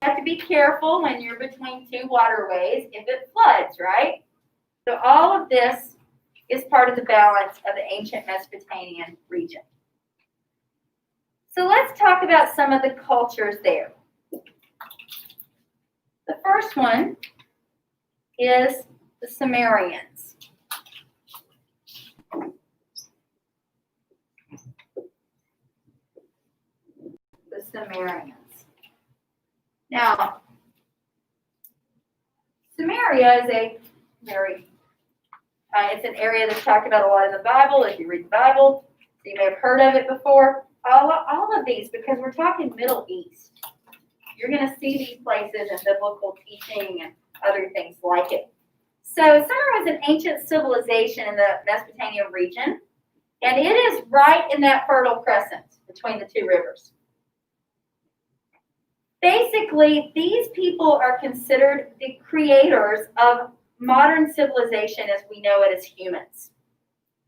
Speaker 1: You have to be careful when you're between two waterways if it floods, right? So all of this is part of the balance of the ancient Mesopotamian region. So let's talk about some of the cultures there. The first one is the Sumerians. The Sumerians. Now, Samaria is a very, it's an area that's talked about a lot in the Bible. If you read the Bible, so you may have heard of it before. All of these, because we're talking Middle East. You're going to see these places in biblical teaching and other things like it. So Sumer was an ancient civilization in the Mesopotamian region, and it is right in that fertile crescent between the two rivers. Basically, these people are considered the creators of modern civilization as we know it as humans.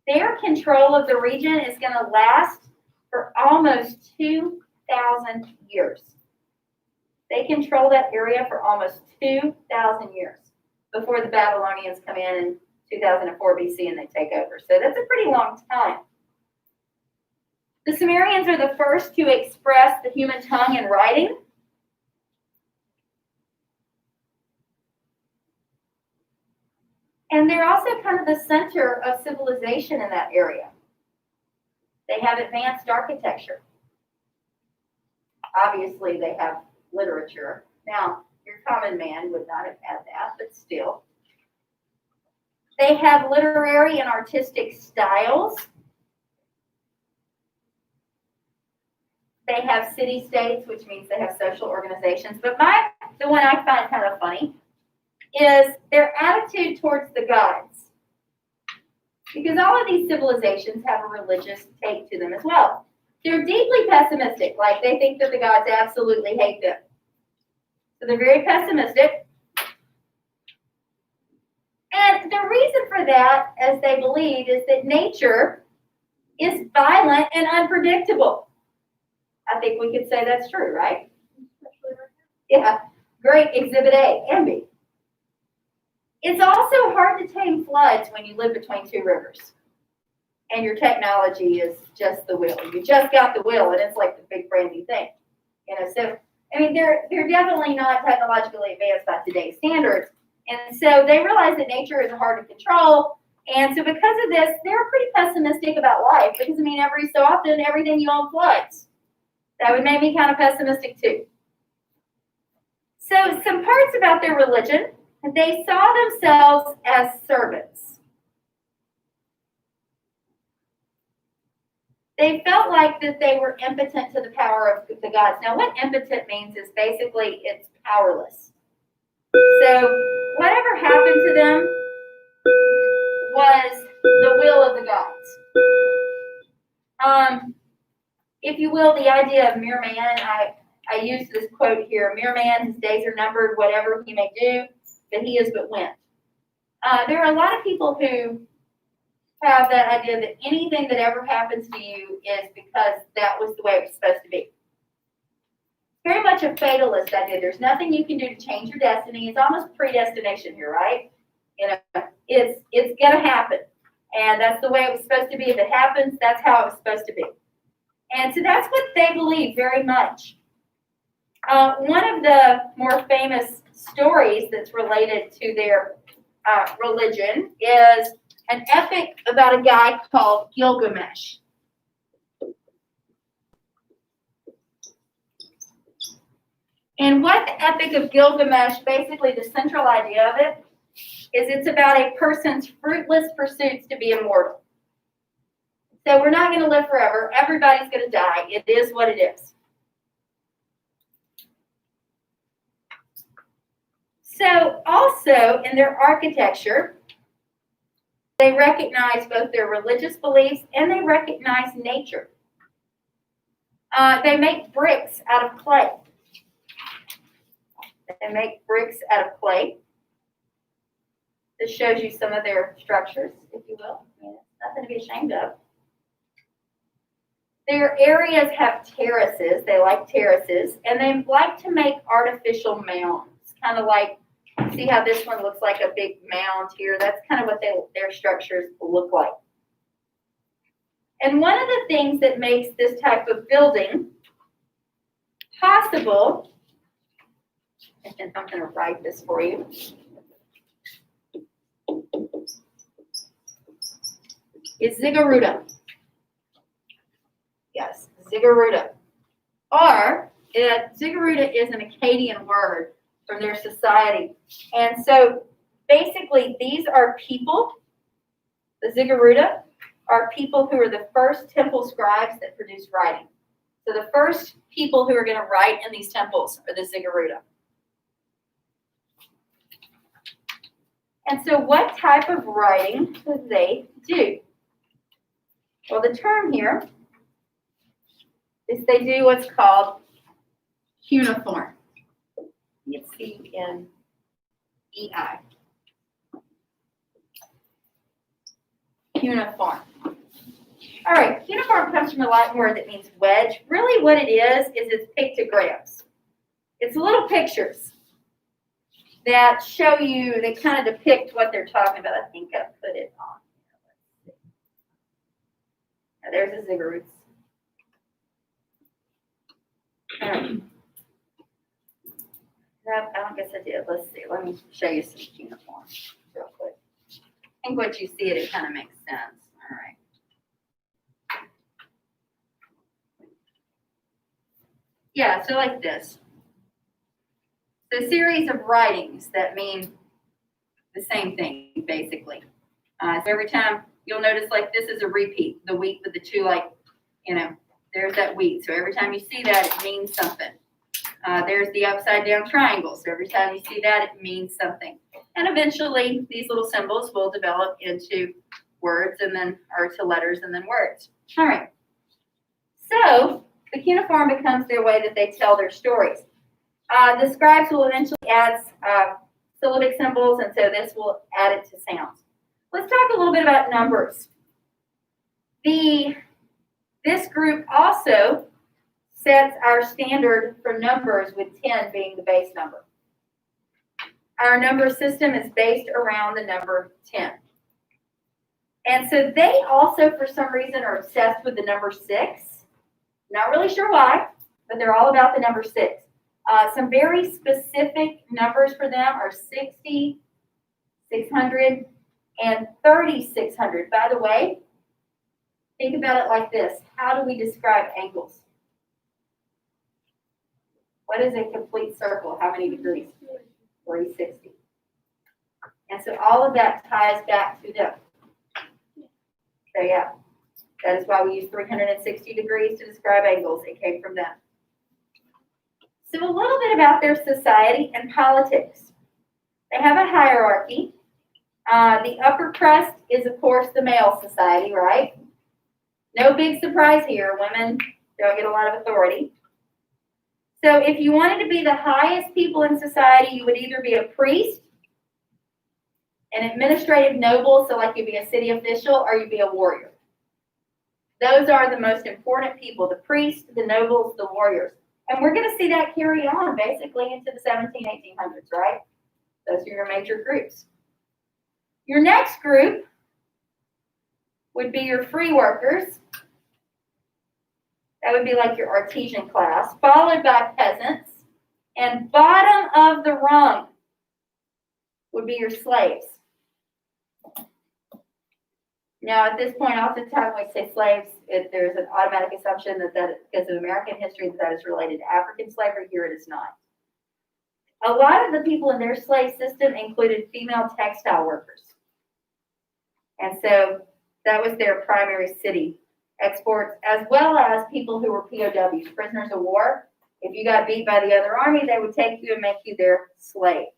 Speaker 1: Their control of the region is going to last for almost 2,000 years. They control that area for almost 2,000 years before the Babylonians come in 2004 BC and they take over. So that's a pretty long time. The Sumerians are the first to express the human tongue in writing. And they're also kind of the center of civilization in that area. They have advanced architecture. Obviously, they have literature. Now, your common man would not have had that, but still. They have literary and artistic styles. They have city-states, which means they have social organizations. But the one I find kind of funny is their attitude towards the gods. Because all of these civilizations have a religious take to them as well. They're deeply pessimistic, like they think that the gods absolutely hate them. So they're very pessimistic. And the reason for that, as they believe, is that nature is violent and unpredictable. I think we could say that's true, right? Yeah, great exhibit A and B. It's also hard to tame floods when you live between two rivers. And your technology is just the will. You just got the will, and it's like the big brand new thing. So I mean, they're definitely not technologically advanced by today's standards. And so they realize that nature is hard to control. And so because of this, they're pretty pessimistic about life. Because, I mean, every so often, everything you own floods. That would make me kind of pessimistic, too. So some parts about their religion. They saw themselves as servants. They felt like that they were impotent to the power of the gods. Now, what impotent means is basically it's powerless. So whatever happened to them was the will of the gods. If you will, the idea of mere man, I use this quote here, mere man, his days are numbered, whatever he may do, that he is but wind. There are a lot of people who have that idea that anything that ever happens to you is because that was the way it was supposed to be. Very much a fatalist idea. There's nothing you can do to change your destiny. It's almost predestination here, right? It's going to happen. And that's the way it was supposed to be. If it happens, that's how it was supposed to be. And so that's what they believe very much. One of the more famous stories that's related to their religion is an epic about a guy called Gilgamesh. And what the Epic of Gilgamesh, basically the central idea of it, is it's about a person's fruitless pursuits to be immortal. So we're not going to live forever. Everybody's going to die. It is what it is. So also in their architecture, they recognize both their religious beliefs and they recognize nature. They make bricks out of clay. They make bricks out of clay. This shows you some of their structures, if you will. Yeah, nothing to be ashamed of. Their areas have terraces. They like terraces. And they like to make artificial mounds. Kind of like, see how this one looks like a big mound here? That's kind of what their structures look like. And one of the things that makes this type of building possible, and I'm going to write this for you. It's ziggurat. Yes, ziggurat. Or, ziggurat is an Akkadian word from their society. And so, basically, these are people, the ziggurat are people who are the first temple scribes that produced writing. So the first people who are going to write in these temples are the ziggurat. And so what type of writing do they do? Well, the term here is they do what's called cuneiform. It's C-U-N-E-I. Cuneiform. All right, cuneiform comes from a Latin word that means wedge. Really what it is it's pictograms. It's little pictures that show you, they kind of depict what they're talking about. I think I put it on here. Let's see. Now, there's the ziggurats. No, I don't guess I did. Let's see. Let me show you some cuneiform real quick. I think once you see it, it kind of makes sense. All right. Yeah, so like this. So a series of writings that mean the same thing, basically. So every time you'll notice, like this is a repeat, the wheat with the two, like, there's that wheat. So every time you see that, it means something. There's the upside down triangle. So every time you see that, it means something. And eventually, these little symbols will develop into words and then, or to letters and then words. All right. So the cuneiform becomes their way that they tell their stories. The scribes will eventually add syllabic symbols, and so this will add it to sounds. Let's talk a little bit about numbers. This group also sets our standard for numbers, with 10 being the base number. Our number system is based around the number 10. And so they also, for some reason, are obsessed with the number 6. Not really sure why, but they're all about the number 6. Some very specific numbers for them are 60, 600, and 3600. By the way, think about it like this. How do we describe angles? What is a complete circle? How many degrees? 360. And so all of that ties back to them. So yeah, that is why we use 360 degrees to describe angles. It came from them. So a little bit about their society and politics. They have a hierarchy. The upper crust is, of course, the male society, right? No big surprise here. Women don't get a lot of authority. So if you wanted to be the highest people in society, you would either be a priest, an administrative noble, so like you'd be a city official, or you'd be a warrior. Those are the most important people, the priests, the nobles, the warriors. And we're going to see that carry on basically into the 1800s, right? Those are your major groups. Your next group would be your free workers. That would be like your artisan class, followed by peasants. And bottom of the rung would be your slaves. Now, at this point, oftentimes when we say slaves, there's an automatic assumption that because of American history, that is related to African slavery. Here it is not. A lot of the people in their slave system included female textile workers. And so that was their primary city exports, as well as people who were POWs, prisoners of war. If you got beat by the other army, they would take you and make you their slave.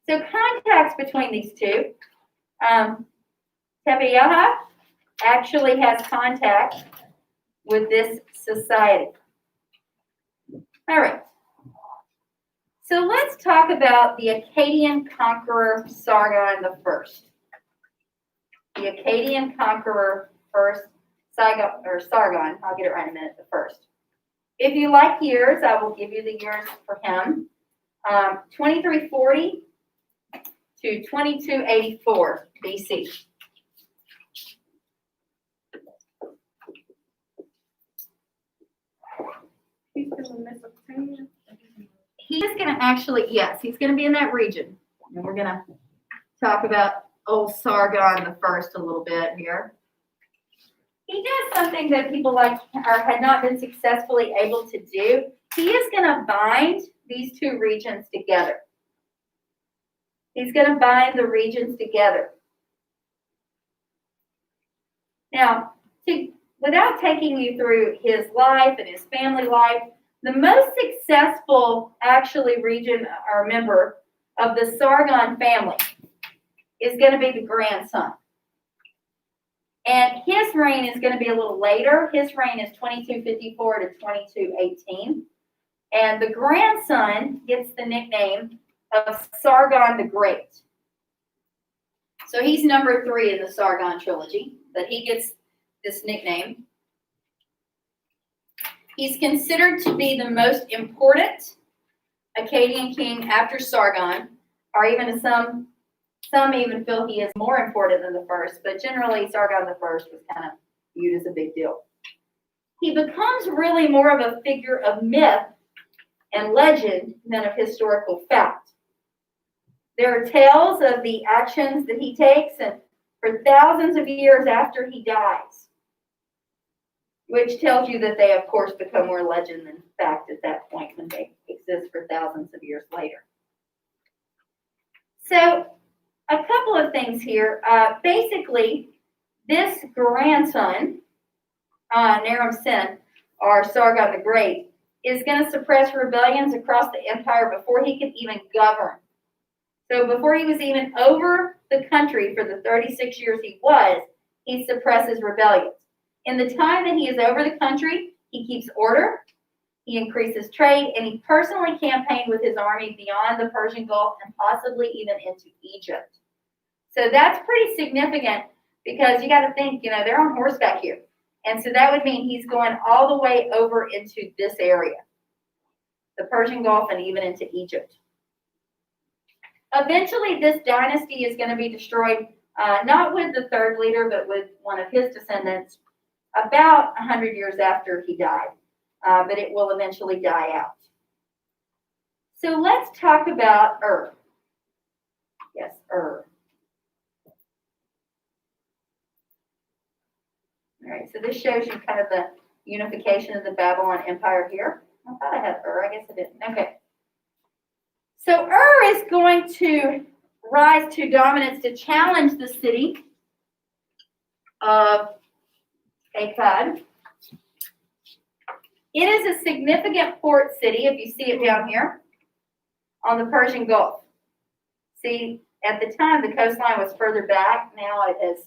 Speaker 1: So contacts between these two. Tepeyaha actually has contact with this society. All right. So let's talk about the Akkadian conqueror Sargon I. The Akkadian conqueror first, Sargon, I'll get it right in a minute, the first. If you like years, I will give you the years for him. 2340 to 2284 BC.
Speaker 6: He's still in Mesopotamia.
Speaker 1: He is going to actually, yes, he's going to be in that region. And we're going to talk about old Sargon the First a little bit here. He does something that people like or had not been successfully able to do. He is going to bind these two regions together. He's going to bind the regions together. Now, without taking you through his life and his family life, the most successful actually region or member of the Sargon family is going to be the grandson. And his reign is going to be a little later. His reign is 2254 to 2218. And the grandson gets the nickname of Sargon the Great. So he's number 3 in the Sargon trilogy, but he gets this nickname. He's considered to be the most important Akkadian king after Sargon, or even some even feel he is more important than the first, but generally Sargon the First was kind of viewed as a big deal. He becomes really more of a figure of myth and legend than of historical fact. There are tales of the actions that he takes and for thousands of years after he dies, which tells you that they, of course, become more legend than fact at that point when they exist for thousands of years later. So, a couple of things here. Basically, this grandson, Naram-Sin, or Sargon the Great, is going to suppress rebellions across the empire before he can even govern. So before he was even over the country for the 36 years he suppresses rebellions. In the time that he is over the country, he keeps order, he increases trade, and he personally campaigned with his army beyond the Persian Gulf and possibly even into Egypt. So that's pretty significant because you got to think, they're on horseback here. And so that would mean he's going all the way over into this area, the Persian Gulf and even into Egypt. Eventually, this dynasty is going to be destroyed, not with the third leader, but with one of his descendants, about 100 years after he died. But it will eventually die out. So let's talk about Ur. Yes, Ur. All right, so this shows you kind of the unification of the Babylon Empire here. I thought I had Ur. I guess I didn't. Okay. So Ur is going to rise to dominance to challenge the city of Akkad. It is a significant port city, if you see it down here, on the Persian Gulf. See, at the time, the coastline was further back. Now it has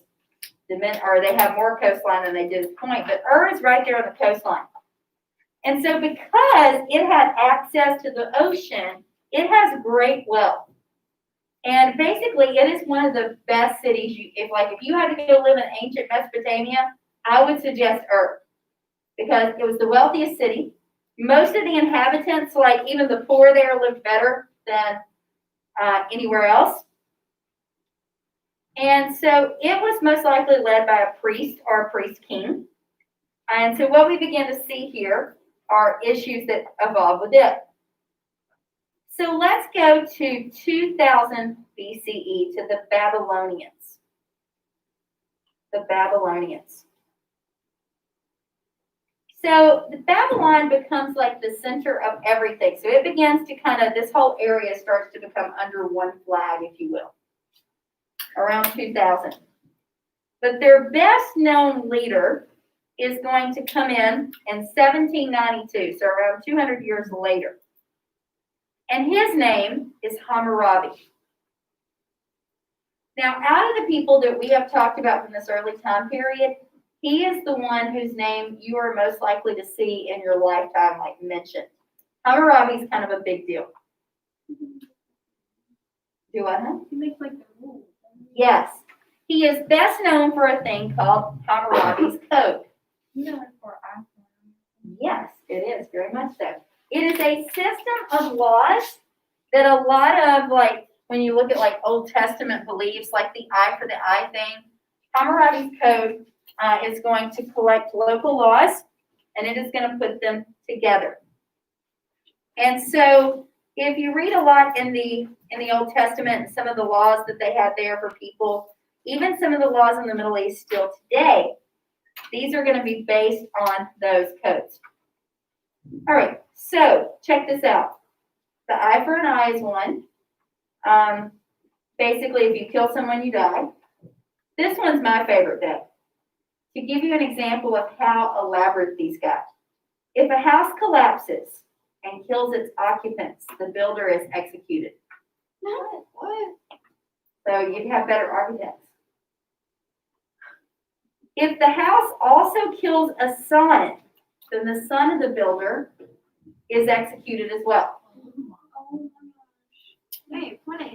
Speaker 1: diminished, or they have more coastline than they did at the point. But Ur is right there on the coastline. And so because it had access to the ocean, it has great wealth. And basically, it is one of the best cities. If you had to go live in ancient Mesopotamia, I would suggest Ur, because it was the wealthiest city. Most of the inhabitants, like even the poor there, lived better than anywhere else. And so it was most likely led by a priest or a priest king. And so what we begin to see here are issues that evolve with it. So let's go to 2000 BCE to the Babylonians. The Babylonians. So the Babylon becomes like the center of everything. So it begins to kind of, this whole area starts to become under one flag, if you will, around 2000. But their best known leader is going to come in 1792, so around 200 years later. And his name is Hammurabi. Now, out of the people that we have talked about from this early time period, he is the one whose name you are most likely to see in your lifetime, like mentioned. Hammurabi is kind of a big deal. Do what, huh?
Speaker 6: He makes like the rules.
Speaker 1: Yes. He is best known for a thing called Hammurabi's Code.
Speaker 6: You know, like for iPhone.
Speaker 1: Yes, it is, very much so. It is a system of laws that a lot of, like, when you look at, like, Old Testament beliefs, like the eye for the eye thing, Hammurabi's Code is going to collect local laws, and it is going to put them together. And so, if you read a lot in the Old Testament and some of the laws that they had there for people, even some of the laws in the Middle East still today, these are going to be based on those codes. All right, so check this out. The eye for an eye is one. Basically, if you kill someone, you die. This one's my favorite, though. To give you an example of how elaborate these got. If a house collapses and kills its occupants, the builder is executed.
Speaker 3: What?
Speaker 1: So you'd have better architects. If the house also kills a son, then the son of the builder is executed as well.